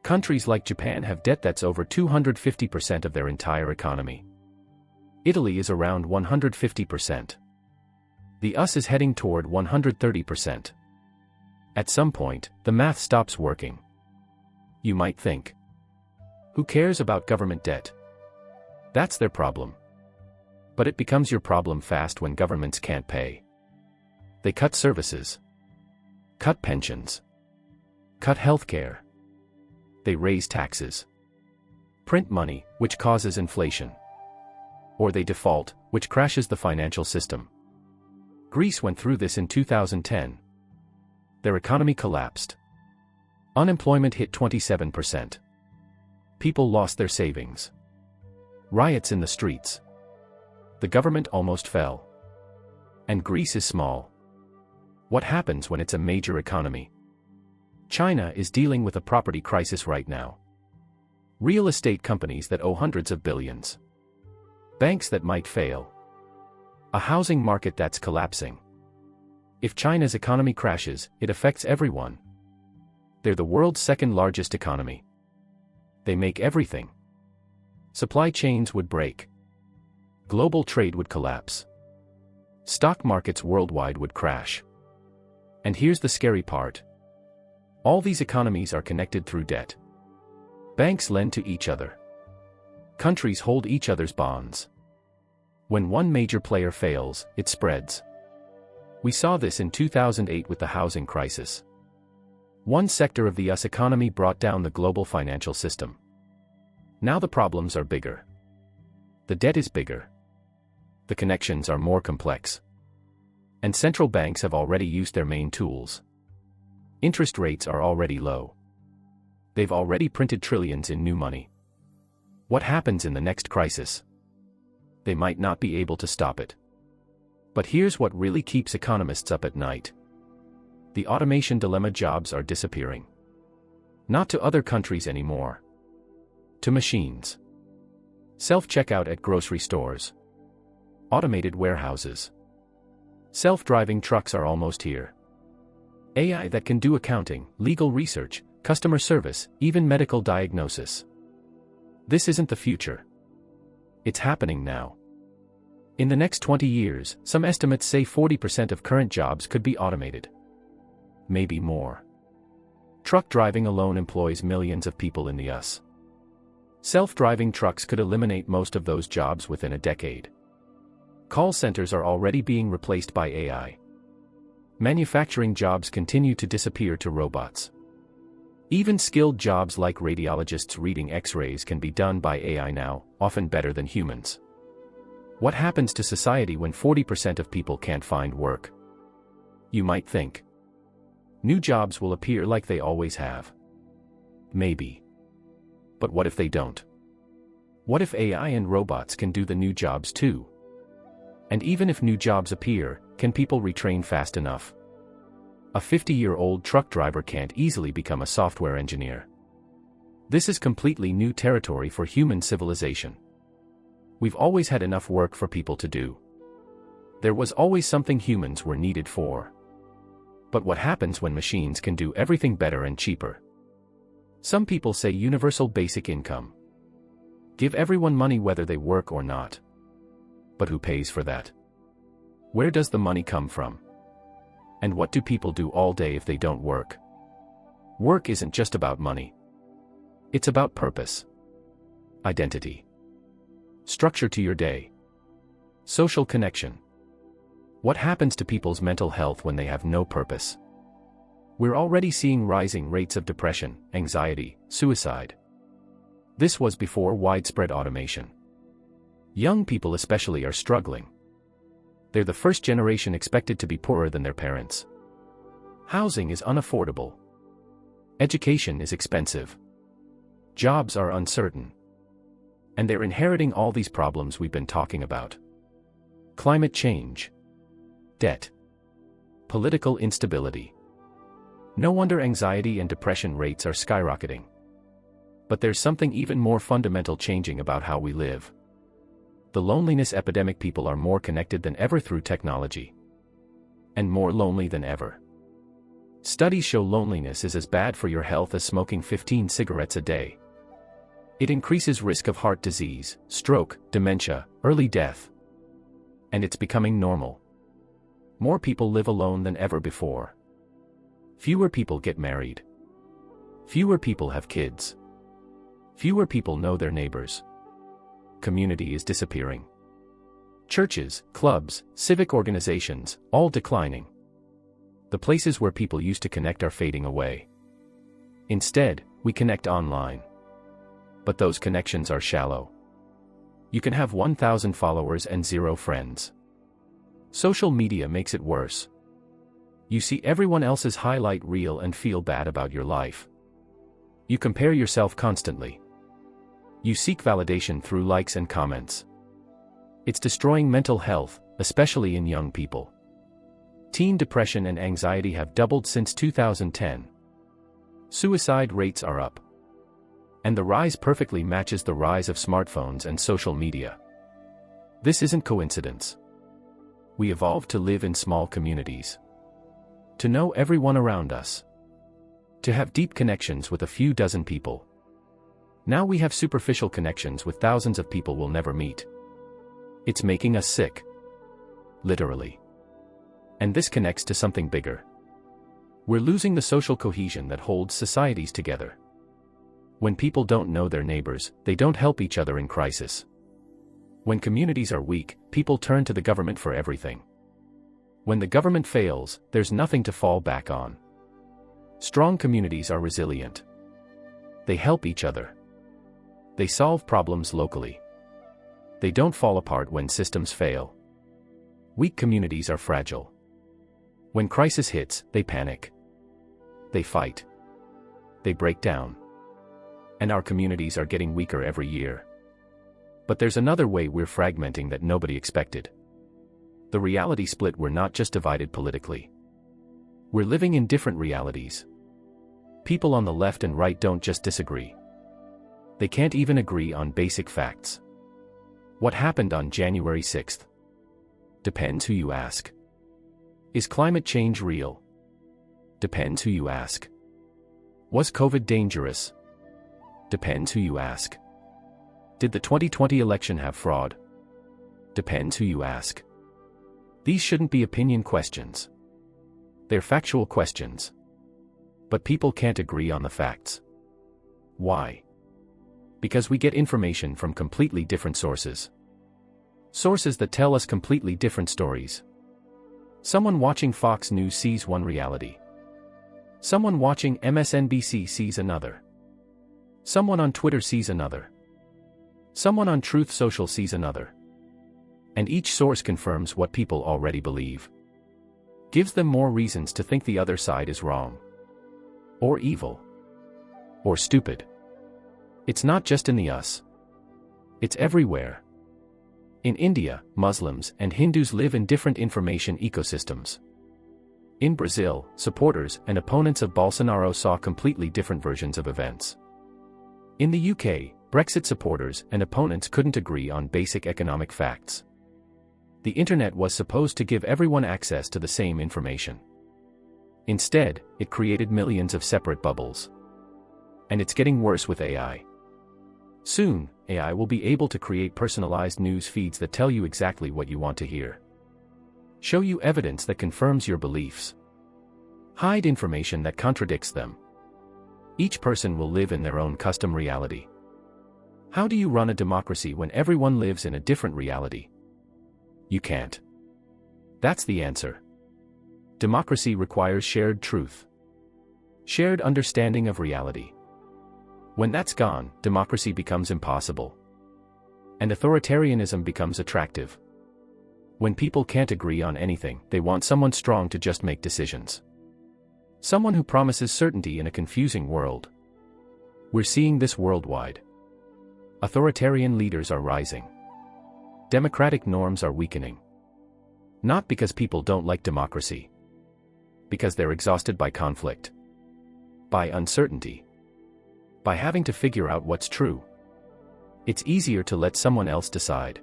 Countries like Japan have debt that's over 250% of their entire economy. Italy is around 150%. The US is heading toward 130%. At some point, the math stops working. You might think. Who cares about government debt? That's their problem. But it becomes your problem fast when governments can't pay. They cut services. Cut pensions. Cut healthcare. They raise taxes. Print money, which causes inflation. Or they default, which crashes the financial system. Greece went through this in 2010. Their economy collapsed. Unemployment hit 27%. People lost their savings. Riots in the streets. The government almost fell. And Greece is small. What happens when it's a major economy? China is dealing with a property crisis right now. Real estate companies that owe hundreds of billions. Banks that might fail. A housing market that's collapsing. If China's economy crashes, it affects everyone. They're the world's second largest economy. They make everything. Supply chains would break. Global trade would collapse. Stock markets worldwide would crash. And here's the scary part. All these economies are connected through debt. Banks lend to each other. Countries hold each other's bonds. When one major player fails, it spreads. We saw this in 2008 with the housing crisis. One sector of the US economy brought down the global financial system. Now the problems are bigger. The debt is bigger. The connections are more complex. And central banks have already used their main tools. Interest rates are already low. They've already printed trillions in new money. What happens in the next crisis? They might not be able to stop it. But here's what really keeps economists up at night. The automation dilemma: jobs are disappearing. Not to other countries anymore. To machines. Self-checkout at grocery stores. Automated warehouses. Self-driving trucks are almost here. AI that can do accounting, legal research, customer service, even medical diagnosis. This isn't the future. It's happening now. In the next 20 years, some estimates say 40% of current jobs could be automated. Maybe more. Truck driving alone employs millions of people in the US. Self-driving trucks could eliminate most of those jobs within a decade. Call centers are already being replaced by AI. Manufacturing jobs continue to disappear to robots. Even skilled jobs like radiologists reading X-rays can be done by AI now, often better than humans. What happens to society when 40% of people can't find work? You might think. New jobs will appear like they always have. Maybe. But what if they don't? What if AI and robots can do the new jobs too? And even if new jobs appear, can people retrain fast enough? A 50-year-old truck driver can't easily become a software engineer. This is completely new territory for human civilization. We've always had enough work for people to do. There was always something humans were needed for. But what happens when machines can do everything better and cheaper? Some people say universal basic income. Give everyone money whether they work or not. But who pays for that? Where does the money come from? And what do people do all day if they don't work? Work isn't just about money. It's about purpose. Identity. Structure to your day. Social connection. What happens to people's mental health when they have no purpose? We're already seeing rising rates of depression, anxiety, suicide. This was before widespread automation. Young people especially are struggling. They're the first generation expected to be poorer than their parents. Housing is unaffordable. Education is expensive. Jobs are uncertain. And they're inheriting all these problems we've been talking about. Climate change. Debt. Political instability. No wonder anxiety and depression rates are skyrocketing. But there's something even more fundamental changing about how we live. The loneliness epidemic. People are more connected than ever through technology. And more lonely than ever. Studies show loneliness is as bad for your health as smoking 15 cigarettes a day. It increases risk of heart disease, stroke, dementia, early death. And it's becoming normal. More people live alone than ever before. Fewer people get married. Fewer people have kids. Fewer people know their neighbors. Community is disappearing. Churches, clubs, civic organizations, all declining. The places where people used to connect are fading away. Instead, we connect online. But those connections are shallow. You can have 1,000 followers and 0 friends. Social media makes it worse. You see everyone else's highlight reel and feel bad about your life. You compare yourself constantly. You seek validation through likes and comments. It's destroying mental health, especially in young people. Teen depression and anxiety have doubled since 2010. Suicide rates are up. And the rise perfectly matches the rise of smartphones and social media. This isn't coincidence. We evolved to live in small communities. To know everyone around us. To have deep connections with a few dozen people. Now we have superficial connections with thousands of people we'll never meet. It's making us sick. Literally. And this connects to something bigger. We're losing the social cohesion that holds societies together. When people don't know their neighbors, they don't help each other in crisis. When communities are weak, people turn to the government for everything. When the government fails, there's nothing to fall back on. Strong communities are resilient. They help each other. They solve problems locally. They don't fall apart when systems fail. Weak communities are fragile. When crisis hits, they panic. They fight. They break down. And our communities are getting weaker every year. But there's another way we're fragmenting that nobody expected. The reality split. We're not just divided politically. We're living in different realities. People on the left and right don't just disagree. They can't even agree on basic facts. What happened on January 6th? Depends who you ask. Is climate change real? Depends who you ask. Was COVID dangerous? Depends who you ask. Did the 2020 election have fraud? Depends who you ask. These shouldn't be opinion questions. They're factual questions. But people can't agree on the facts. Why? Because we get information from completely different sources. Sources that tell us completely different stories. Someone watching Fox News sees one reality. Someone watching MSNBC sees another. Someone on Twitter sees another. Someone on Truth Social sees another. And each source confirms what people already believe. Gives them more reasons to think the other side is wrong. Or evil. Or stupid. It's not just in the US. It's everywhere. In India, Muslims and Hindus live in different information ecosystems. In Brazil, supporters and opponents of Bolsonaro saw completely different versions of events. In the UK, Brexit supporters and opponents couldn't agree on basic economic facts. The internet was supposed to give everyone access to the same information. Instead, it created millions of separate bubbles. And it's getting worse with AI. Soon, AI will be able to create personalized news feeds that tell you exactly what you want to hear. Show you evidence that confirms your beliefs. Hide information that contradicts them. Each person will live in their own custom reality. How do you run a democracy when everyone lives in a different reality? You can't. That's the answer. Democracy requires shared truth. Shared understanding of reality. When that's gone, democracy becomes impossible. And authoritarianism becomes attractive. When people can't agree on anything, they want someone strong to just make decisions. Someone who promises certainty in a confusing world. We're seeing this worldwide. Authoritarian leaders are rising. Democratic norms are weakening. Not because people don't like democracy. Because they're exhausted by conflict. By uncertainty. By having to figure out what's true. It's easier to let someone else decide.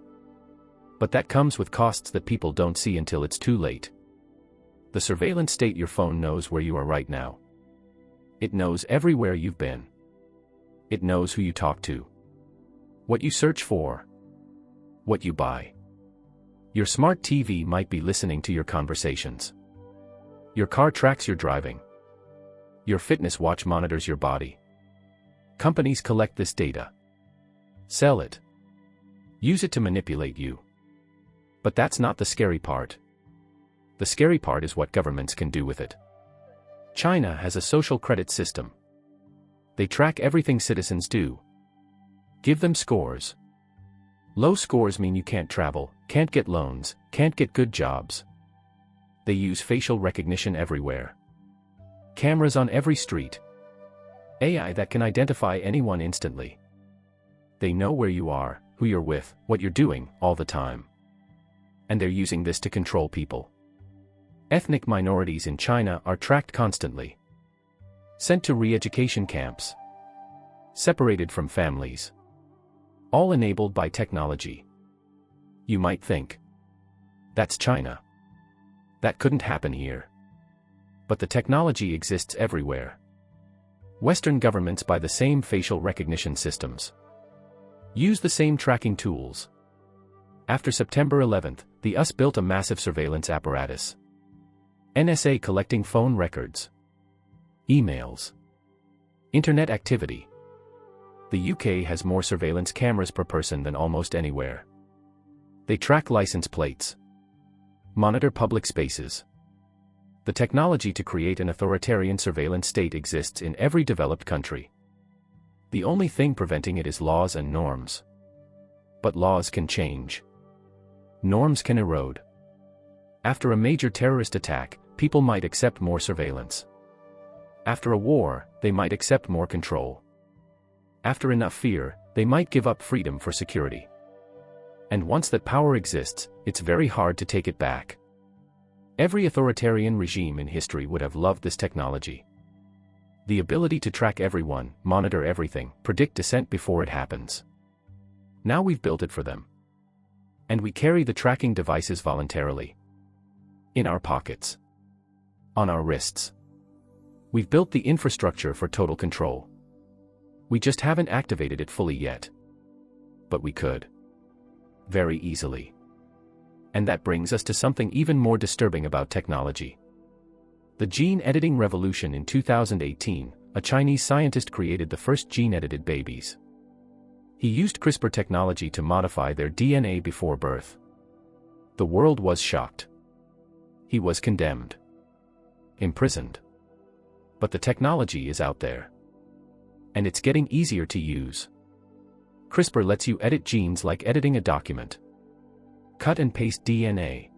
But that comes with costs that people don't see until it's too late. The surveillance state. Your phone knows where you are right now. It knows everywhere you've been. It knows who you talk to. What you search for. What you buy. Your smart TV might be listening to your conversations. Your car tracks your driving. Your fitness watch monitors your body. Companies collect this data. Sell it. Use it to manipulate you. But that's not the scary part. The scary part is what governments can do with it. China has a social credit system. They track everything citizens do. Give them scores. Low scores mean you can't travel, can't get loans, can't get good jobs. They use facial recognition everywhere. Cameras on every street. AI that can identify anyone instantly. They know where you are, who you're with, what you're doing, all the time. And they're using this to control people. Ethnic minorities in China are tracked constantly. Sent to re-education camps. Separated from families. All enabled by technology. You might think, that's China. That couldn't happen here. But the technology exists everywhere. Western governments buy the same facial recognition systems. Use the same tracking tools. After September 11th, the US built a massive surveillance apparatus. NSA collecting phone records. Emails. Internet activity. The UK has more surveillance cameras per person than almost anywhere. They track license plates. Monitor public spaces. The technology to create an authoritarian surveillance state exists in every developed country. The only thing preventing it is laws and norms. But laws can change. Norms can erode. After a major terrorist attack, people might accept more surveillance. After a war, they might accept more control. After enough fear, they might give up freedom for security. And once that power exists, it's very hard to take it back. Every authoritarian regime in history would have loved this technology. The ability to track everyone, monitor everything, predict dissent before it happens. Now we've built it for them. And we carry the tracking devices voluntarily. In our pockets. On our wrists. We've built the infrastructure for total control. We just haven't activated it fully yet. But we could. Very easily. And that brings us to something even more disturbing about technology. The gene editing revolution in 2018, a Chinese scientist created the first gene-edited babies. He used CRISPR technology to modify their DNA before birth. The world was shocked. He was condemned. Imprisoned. But the technology is out there. And it's getting easier to use. CRISPR lets you edit genes like editing a document. Cut and paste DNA.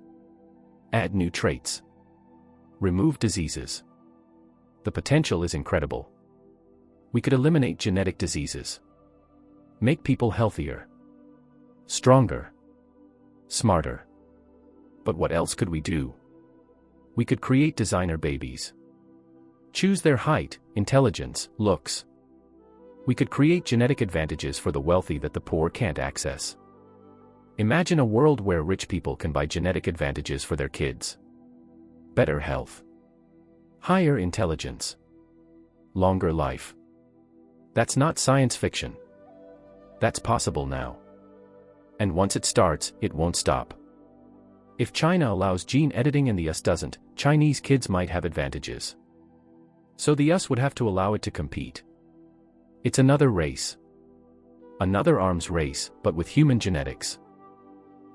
Add new traits. Remove diseases. The potential is incredible. We could eliminate genetic diseases. Make people healthier. Stronger. Smarter. But what else could we do? We could create designer babies. Choose their height, intelligence, looks. We could create genetic advantages for the wealthy that the poor can't access. Imagine a world where rich people can buy genetic advantages for their kids. Better health. Higher intelligence. Longer life. That's not science fiction. That's possible now. And once it starts, it won't stop. If China allows gene editing and the US doesn't, Chinese kids might have advantages. So the US would have to allow it to compete. It's another race. Another arms race, but with human genetics.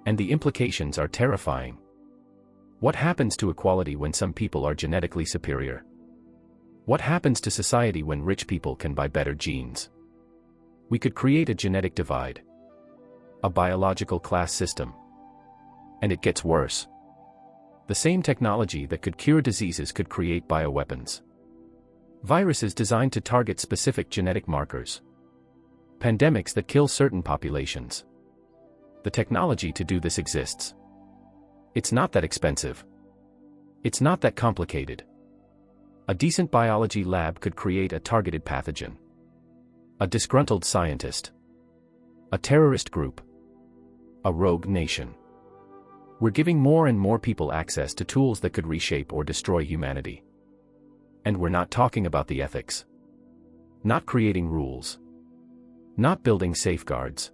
And the implications are terrifying. What happens to equality when some people are genetically superior? What happens to society when rich people can buy better genes? We could create a genetic divide. A biological class system. And it gets worse. The same technology that could cure diseases could create bioweapons. Viruses designed to target specific genetic markers. Pandemics that kill certain populations. The technology to do this exists. It's not that expensive. It's not that complicated. A decent biology lab could create a targeted pathogen. A disgruntled scientist. A terrorist group. A rogue nation. We're giving more and more people access to tools that could reshape or destroy humanity. And we're not talking about the ethics. Not creating rules. Not building safeguards.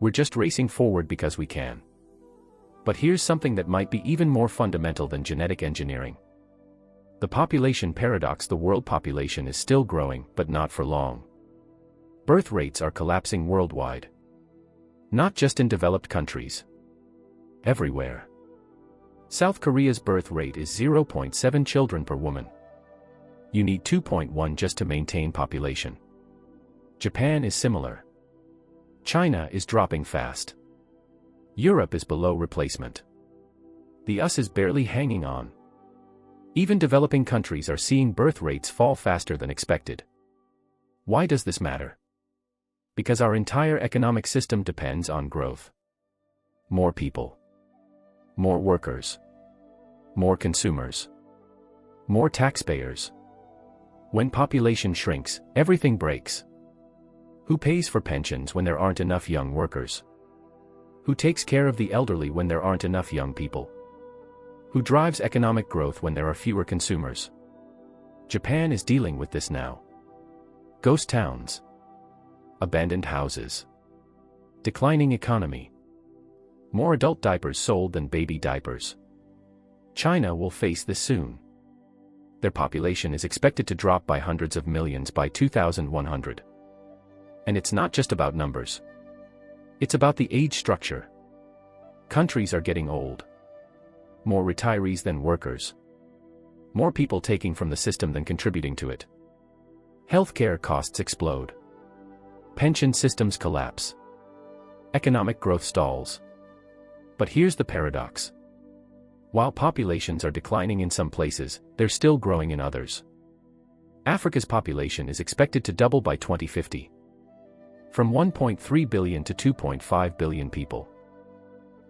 We're just racing forward because we can. But here's something that might be even more fundamental than genetic engineering. The population paradox: the world population is still growing, but not for long. Birth rates are collapsing worldwide. Not just in developed countries. Everywhere. South Korea's birth rate is 0.7 children per woman. You need 2.1 just to maintain population. Japan is similar. China is dropping fast. Europe is below replacement. The US is barely hanging on. Even developing countries are seeing birth rates fall faster than expected. Why does this matter? Because our entire economic system depends on growth. More people. More workers. More consumers. More taxpayers. When population shrinks, everything breaks. Who pays for pensions when there aren't enough young workers? Who takes care of the elderly when there aren't enough young people? Who drives economic growth when there are fewer consumers? Japan is dealing with this now. Ghost towns. Abandoned houses. Declining economy. More adult diapers sold than baby diapers. China will face this soon. Their population is expected to drop by hundreds of millions by 2100. And it's not just about numbers. It's about the age structure. Countries are getting old. More retirees than workers. More people taking from the system than contributing to it. Healthcare costs explode. Pension systems collapse. Economic growth stalls. But here's the paradox. While populations are declining in some places, they're still growing in others. Africa's population is expected to double by 2050. From 1.3 billion to 2.5 billion people.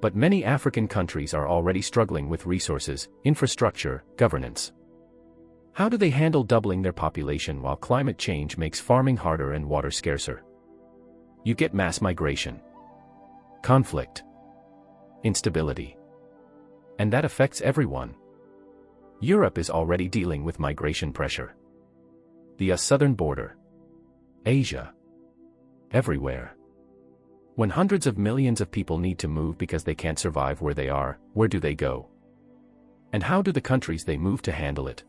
But many African countries are already struggling with resources, infrastructure, governance. How do they handle doubling their population while climate change makes farming harder and water scarcer? You get mass migration. Conflict. Instability. And that affects everyone. Europe is already dealing with migration pressure. The southern border. Asia. Everywhere. When hundreds of millions of people need to move because they can't survive where they are, where do they go? And how do the countries they move to handle it?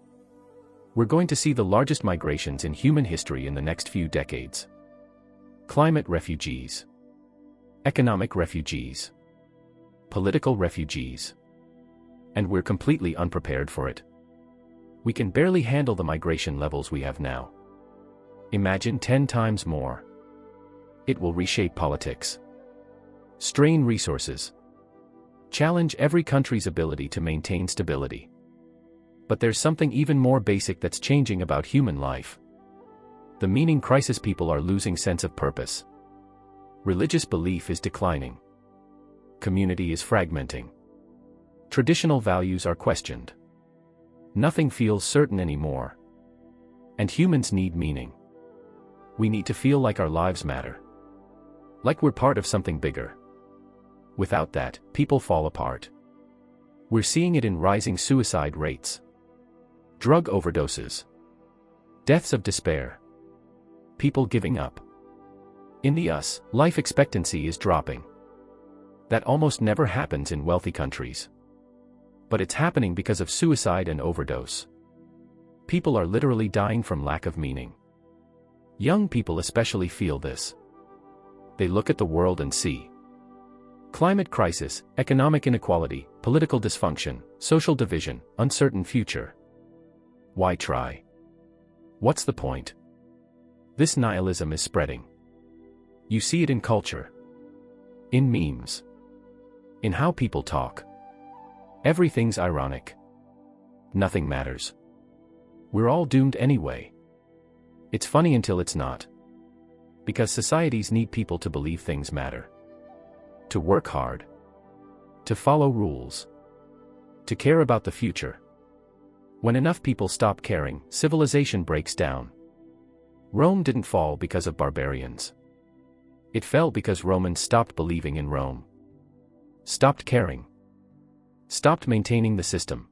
We're going to see the largest migrations in human history in the next few decades. Climate refugees. Economic refugees. Political refugees. And we're completely unprepared for it. We can barely handle the migration levels we have now. Imagine 10 times more. It will reshape politics. Strain resources. Challenge every country's ability to maintain stability. But there's something even more basic that's changing about human life. The meaning crisis: people are losing sense of purpose. Religious belief is declining. Community is fragmenting. Traditional values are questioned. Nothing feels certain anymore. And humans need meaning. We need to feel like our lives matter. Like we're part of something bigger. Without that, people fall apart. We're seeing it in rising suicide rates. Drug overdoses. Deaths of despair. People giving up. In the US, life expectancy is dropping. That almost never happens in wealthy countries. But it's happening because of suicide and overdose. People are literally dying from lack of meaning. Young people especially feel this. They look at the world and see climate crisis, economic inequality, political dysfunction, social division, uncertain future. Why try? What's the point? This nihilism is spreading. You see it in culture. In memes. In how people talk. Everything's ironic. Nothing matters. We're all doomed anyway. It's funny until it's not. Because societies need people to believe things matter. To work hard. To follow rules. To care about the future. When enough people stop caring, civilization breaks down. Rome didn't fall because of barbarians. It fell because Romans stopped believing in Rome. Stopped caring. Stopped maintaining the system.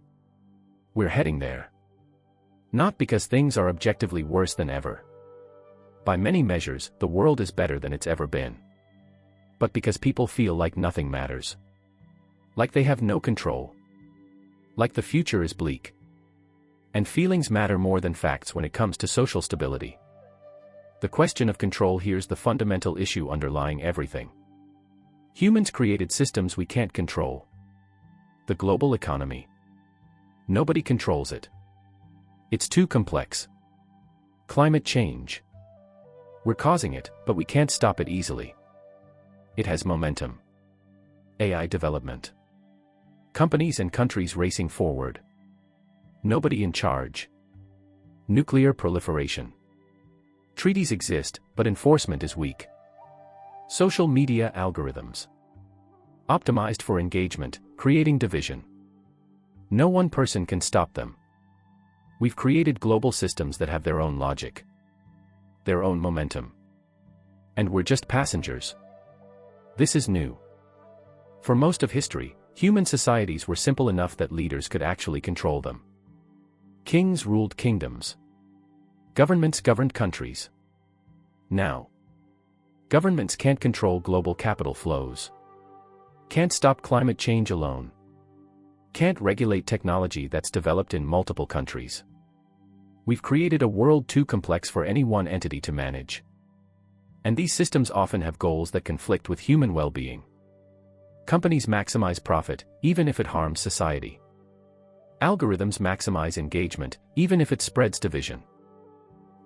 We're heading there. Not because things are objectively worse than ever. By many measures, the world is better than it's ever been. But because people feel like nothing matters. Like they have no control. Like the future is bleak. And feelings matter more than facts when it comes to social stability. The question of control here's the fundamental issue underlying everything. Humans created systems we can't control. The global economy. Nobody controls it. It's too complex. Climate change. We're causing it, but we can't stop it easily. It has momentum. AI development. Companies and countries racing forward. Nobody in charge. Nuclear proliferation. Treaties exist, but enforcement is weak. Social media algorithms. Optimized for engagement, creating division. No one person can stop them. We've created global systems that have their own logic. Their own momentum. And we're just passengers. This is new. For most of history, human societies were simple enough that leaders could actually control them. Kings ruled kingdoms. Governments governed countries. Now, governments can't control global capital flows. Can't stop climate change alone. Can't regulate technology that's developed in multiple countries. We've created a world too complex for any one entity to manage. And these systems often have goals that conflict with human well-being. Companies maximize profit, even if it harms society. Algorithms maximize engagement, even if it spreads division.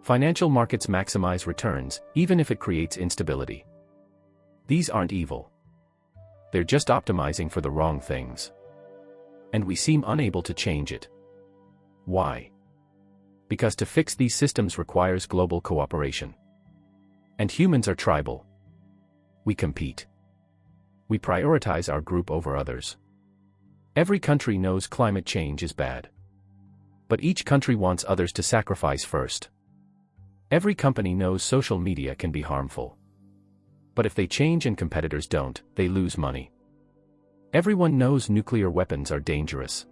Financial markets maximize returns, even if it creates instability. These aren't evil. They're just optimizing for the wrong things. And we seem unable to change it. Why? Because to fix these systems requires global cooperation. And humans are tribal. We compete. We prioritize our group over others. Every country knows climate change is bad. But each country wants others to sacrifice first. Every company knows social media can be harmful. But if they change and competitors don't, they lose money. Everyone knows nuclear weapons are dangerous.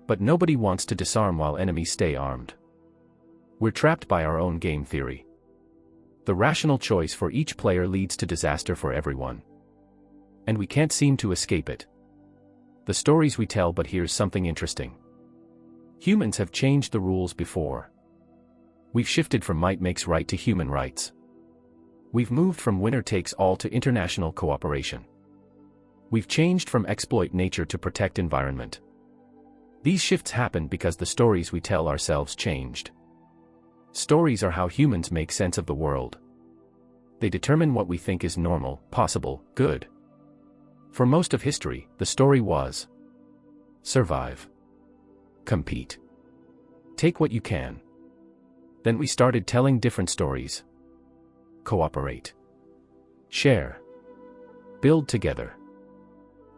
But nobody wants to disarm while enemies stay armed. We're trapped by our own game theory. The rational choice for each player leads to disaster for everyone. And we can't seem to escape it. The stories we tell, but here's something interesting. Humans have changed the rules before. We've shifted from might makes right to human rights. We've moved from winner takes all to international cooperation. We've changed from exploit nature to protect environment. These shifts happen because the stories we tell ourselves changed. Stories are how humans make sense of the world. They determine what we think is normal, possible, good. For most of history, the story was survive. Compete. Take what you can. Then we started telling different stories. Cooperate. Share. Build together.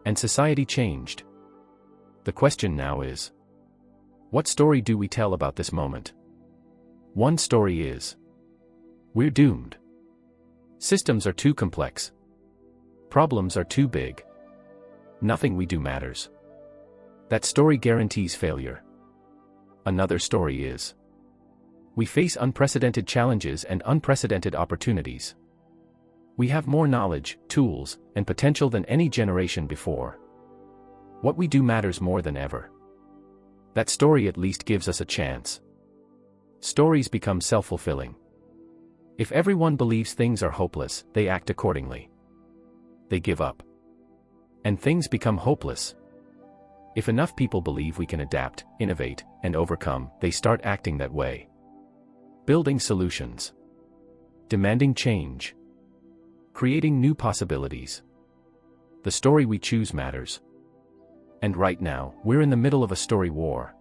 And society changed. The question now is, what story do we tell about this moment? One story is, we're doomed. Systems are too complex. Problems are too big. Nothing we do matters. That story guarantees failure. Another story is, we face unprecedented challenges and unprecedented opportunities. We have more knowledge, tools, and potential than any generation before. What we do matters more than ever. That story at least gives us a chance. Stories become self-fulfilling. If everyone believes things are hopeless, they act accordingly. They give up. And things become hopeless. If enough people believe we can adapt, innovate, and overcome, they start acting that way. Building solutions. Demanding change. Creating new possibilities. The story we choose matters. And right now, we're in the middle of a story war.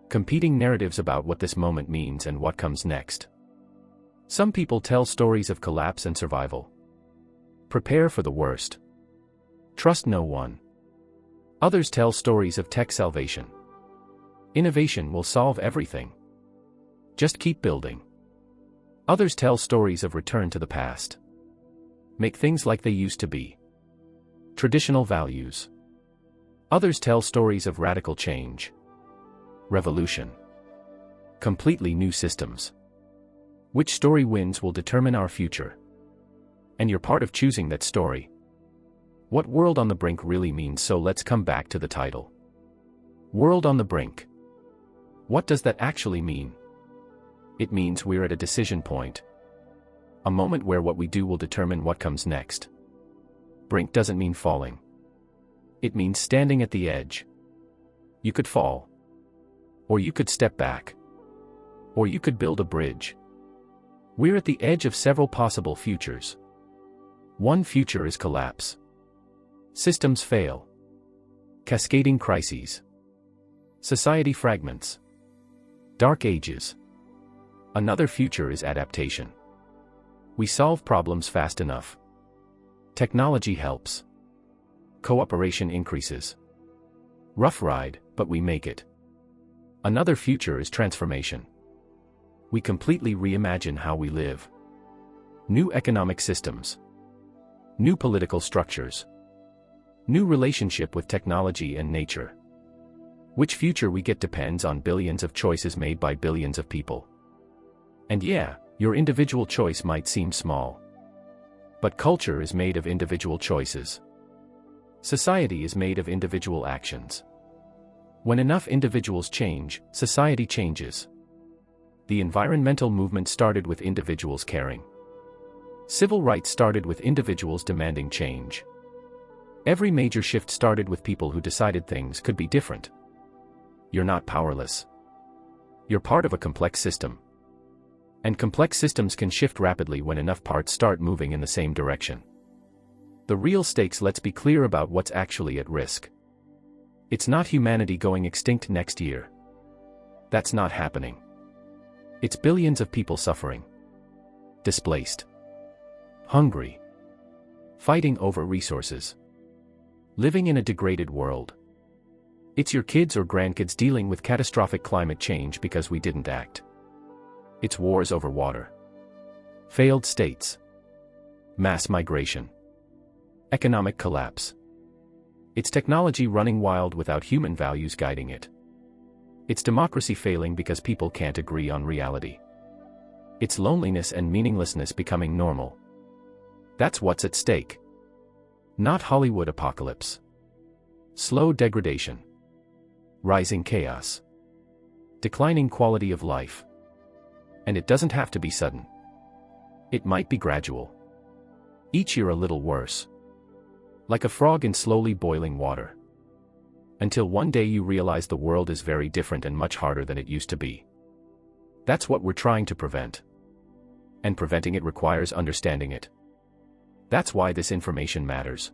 Competing narratives about what this moment means and what comes next. Some people tell stories of collapse and survival. Prepare for the worst. Trust no one. Others tell stories of tech salvation. Innovation will solve everything. Just keep building. Others tell stories of return to the past. Make things like they used to be. Traditional values. Others tell stories of radical change. Revolution. Completely new systems. Which story wins will determine our future. And you're part of choosing that story. What World on the Brink really means, so let's come back to the title. World on the Brink. What does that actually mean? It means we're at a decision point. A moment where what we do will determine what comes next. Brink doesn't mean falling. It means standing at the edge. You could fall. Or you could step back. Or you could build a bridge. We're at the edge of several possible futures. One future is collapse. Systems fail. Cascading crises. Society fragments. Dark ages. Another future is adaptation. We solve problems fast enough. Technology helps. Cooperation increases. Rough ride, but we make it. Another future is transformation. We completely reimagine how we live. New economic systems. New political structures. New relationship with technology and nature. Which future we get depends on billions of choices made by billions of people. And yeah, your individual choice might seem small. But culture is made of individual choices. Society is made of individual actions. When enough individuals change, society changes. The environmental movement started with individuals caring. Civil rights started with individuals demanding change. Every major shift started with people who decided things could be different. You're not powerless. You're part of a complex system. And complex systems can shift rapidly when enough parts start moving in the same direction. The real stakes, let's be clear about what's actually at risk. It's not humanity going extinct next year. That's not happening. It's billions of people suffering. Displaced. Hungry. Fighting over resources. Living in a degraded world. It's your kids or grandkids dealing with catastrophic climate change because we didn't act. It's wars over water. Failed states. Mass migration. Economic collapse. It's technology running wild without human values guiding it. It's democracy failing because people can't agree on reality. It's loneliness and meaninglessness becoming normal. That's what's at stake. Not Hollywood apocalypse. Slow degradation. Rising chaos. Declining quality of life. And it doesn't have to be sudden. It might be gradual. Each year a little worse. Like a frog in slowly boiling water. Until one day you realize the world is very different and much harder than it used to be. That's what we're trying to prevent. And preventing it requires understanding it. That's why this information matters.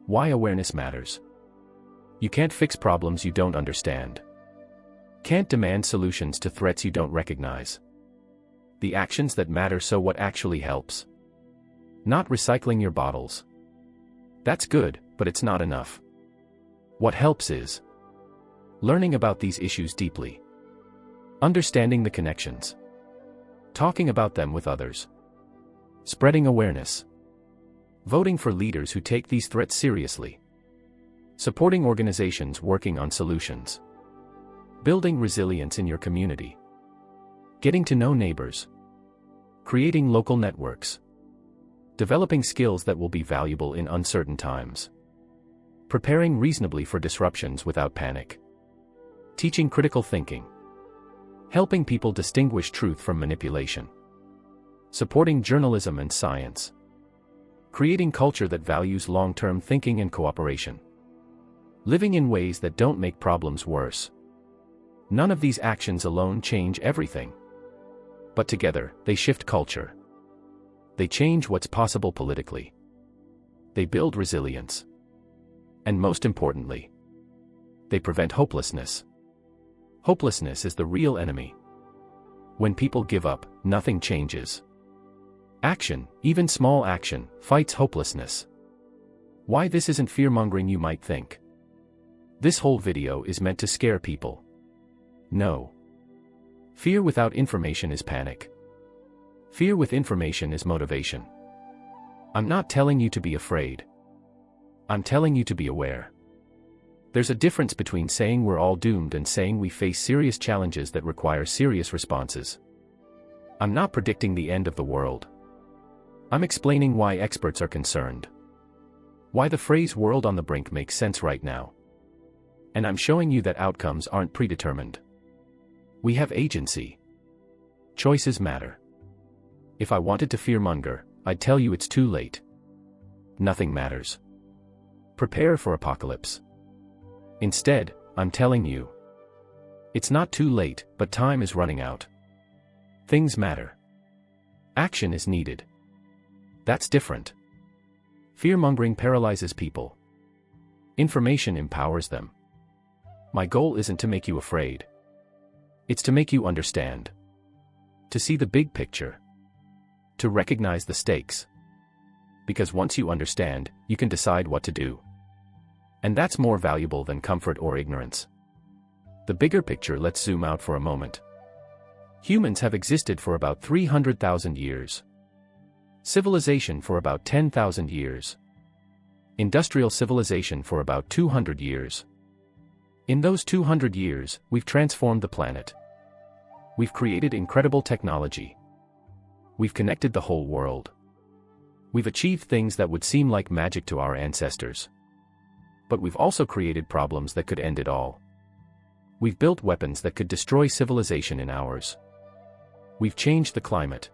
Why awareness matters. You can't fix problems you don't understand. Can't demand solutions to threats you don't recognize. The actions that matter, so what actually helps? Not recycling your bottles. That's good, but it's not enough. What helps is learning about these issues deeply. Understanding the connections. Talking about them with others. Spreading awareness. Voting for leaders who take these threats seriously. Supporting organizations working on solutions. Building resilience in your community. Getting to know neighbors. Creating local networks. Developing skills that will be valuable in uncertain times. Preparing reasonably for disruptions without panic. Teaching critical thinking. Helping people distinguish truth from manipulation. Supporting journalism and science. Creating culture that values long-term thinking and cooperation. Living in ways that don't make problems worse. None of these actions alone change everything. But together, they shift culture. They change what's possible politically. They build resilience. And most importantly, they prevent hopelessness. Hopelessness is the real enemy. When people give up, nothing changes. Action, even small action, fights hopelessness. Why this isn't fear-mongering, you might think. This whole video is meant to scare people. No. Fear without information is panic. Fear with information is motivation. I'm not telling you to be afraid. I'm telling you to be aware. There's a difference between saying we're all doomed and saying we face serious challenges that require serious responses. I'm not predicting the end of the world. I'm explaining why experts are concerned. Why the phrase "world on the brink" makes sense right now. And I'm showing you that outcomes aren't predetermined. We have agency. Choices matter. If I wanted to fearmonger, I'd tell you it's too late. Nothing matters. Prepare for apocalypse. Instead, I'm telling you. It's not too late, but time is running out. Things matter. Action is needed. That's different. Fearmongering paralyzes people. Information empowers them. My goal isn't to make you afraid. It's to make you understand. To see the big picture. To recognize the stakes. Because once you understand, you can decide what to do. And that's more valuable than comfort or ignorance. The bigger picture. Let's zoom out for a moment. Humans have existed for about 300,000 years. Civilization for about 10,000 years. Industrial civilization for about 200 years. In those 200 years, we've transformed the planet. We've created incredible technology. We've connected the whole world. We've achieved things that would seem like magic to our ancestors. But we've also created problems that could end it all. We've built weapons that could destroy civilization in hours. We've changed the climate.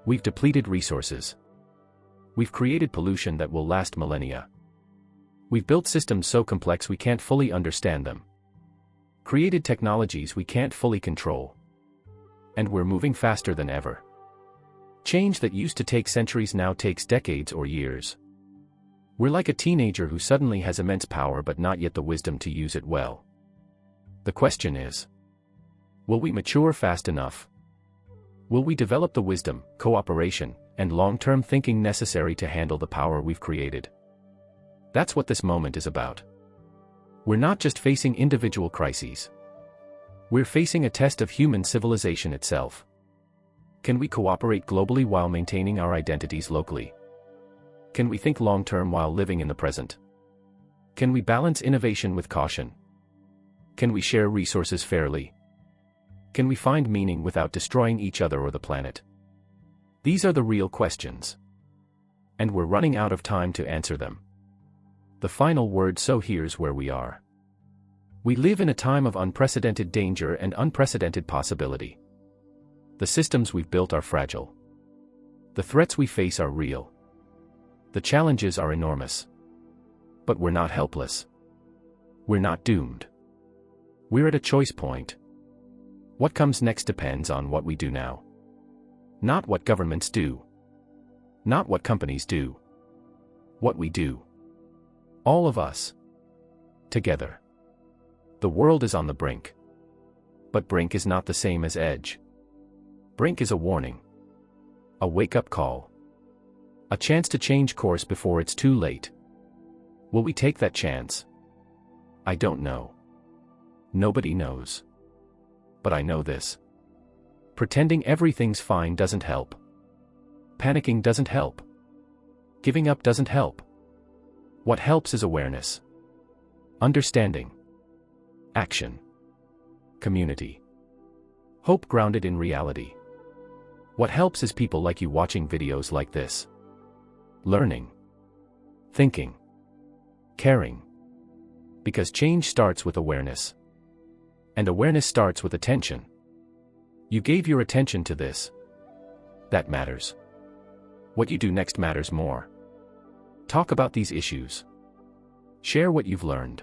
We've depleted resources. We've created pollution that will last millennia. We've built systems so complex we can't fully understand them. Created technologies we can't fully control. And we're moving faster than ever. Change that used to take centuries now takes decades or years. We're like a teenager who suddenly has immense power but not yet the wisdom to use it well. The question is, will we mature fast enough? Will we develop the wisdom, cooperation, and long-term thinking necessary to handle the power we've created? That's what this moment is about. We're not just facing individual crises. We're facing a test of human civilization itself. Can we cooperate globally while maintaining our identities locally? Can we think long-term while living in the present? Can we balance innovation with caution? Can we share resources fairly? Can we find meaning without destroying each other or the planet? These are the real questions. And we're running out of time to answer them. The final word. So here's where we are. We live in a time of unprecedented danger and unprecedented possibility. The systems we've built are fragile. The threats we face are real. The challenges are enormous. But we're not helpless. We're not doomed. We're at a choice point. What comes next depends on what we do now. Not what governments do. Not what companies do. What we do. All of us. Together. The world is on the brink. But brink is not the same as edge. Brink is a warning. A wake-up call. A chance to change course before it's too late. Will we take that chance? I don't know. Nobody knows. But I know this. Pretending everything's fine doesn't help. Panicking doesn't help. Giving up doesn't help. What helps is awareness. Understanding. Action. Community. Hope grounded in reality. What helps is people like you watching videos like this. Learning. Thinking. Caring. Because change starts with awareness. And awareness starts with attention. You gave your attention to this. That matters. What you do next matters more. Talk about these issues. Share what you've learned.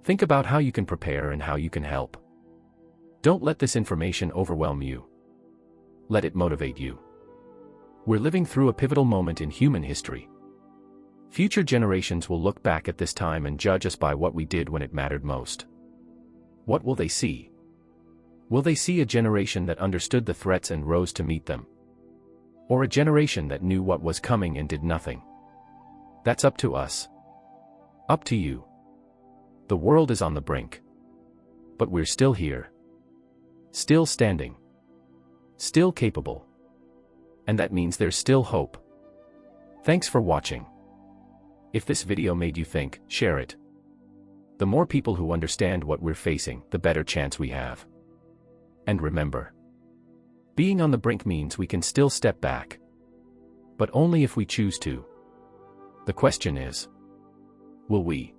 Think about how you can prepare and how you can help. Don't let this information overwhelm you. Let it motivate you. We're living through a pivotal moment in human history. Future generations will look back at this time and judge us by what we did when it mattered most. What will they see? Will they see a generation that understood the threats and rose to meet them? Or a generation that knew what was coming and did nothing? That's up to us. Up to you. The world is on the brink. But we're still here. Still standing. Still capable. And that means there's still hope. Thanks for watching. If this video made you think, share it. The more people who understand what we're facing, the better chance we have. And remember, being on the brink means we can still step back. But only if we choose to. The question is, will we?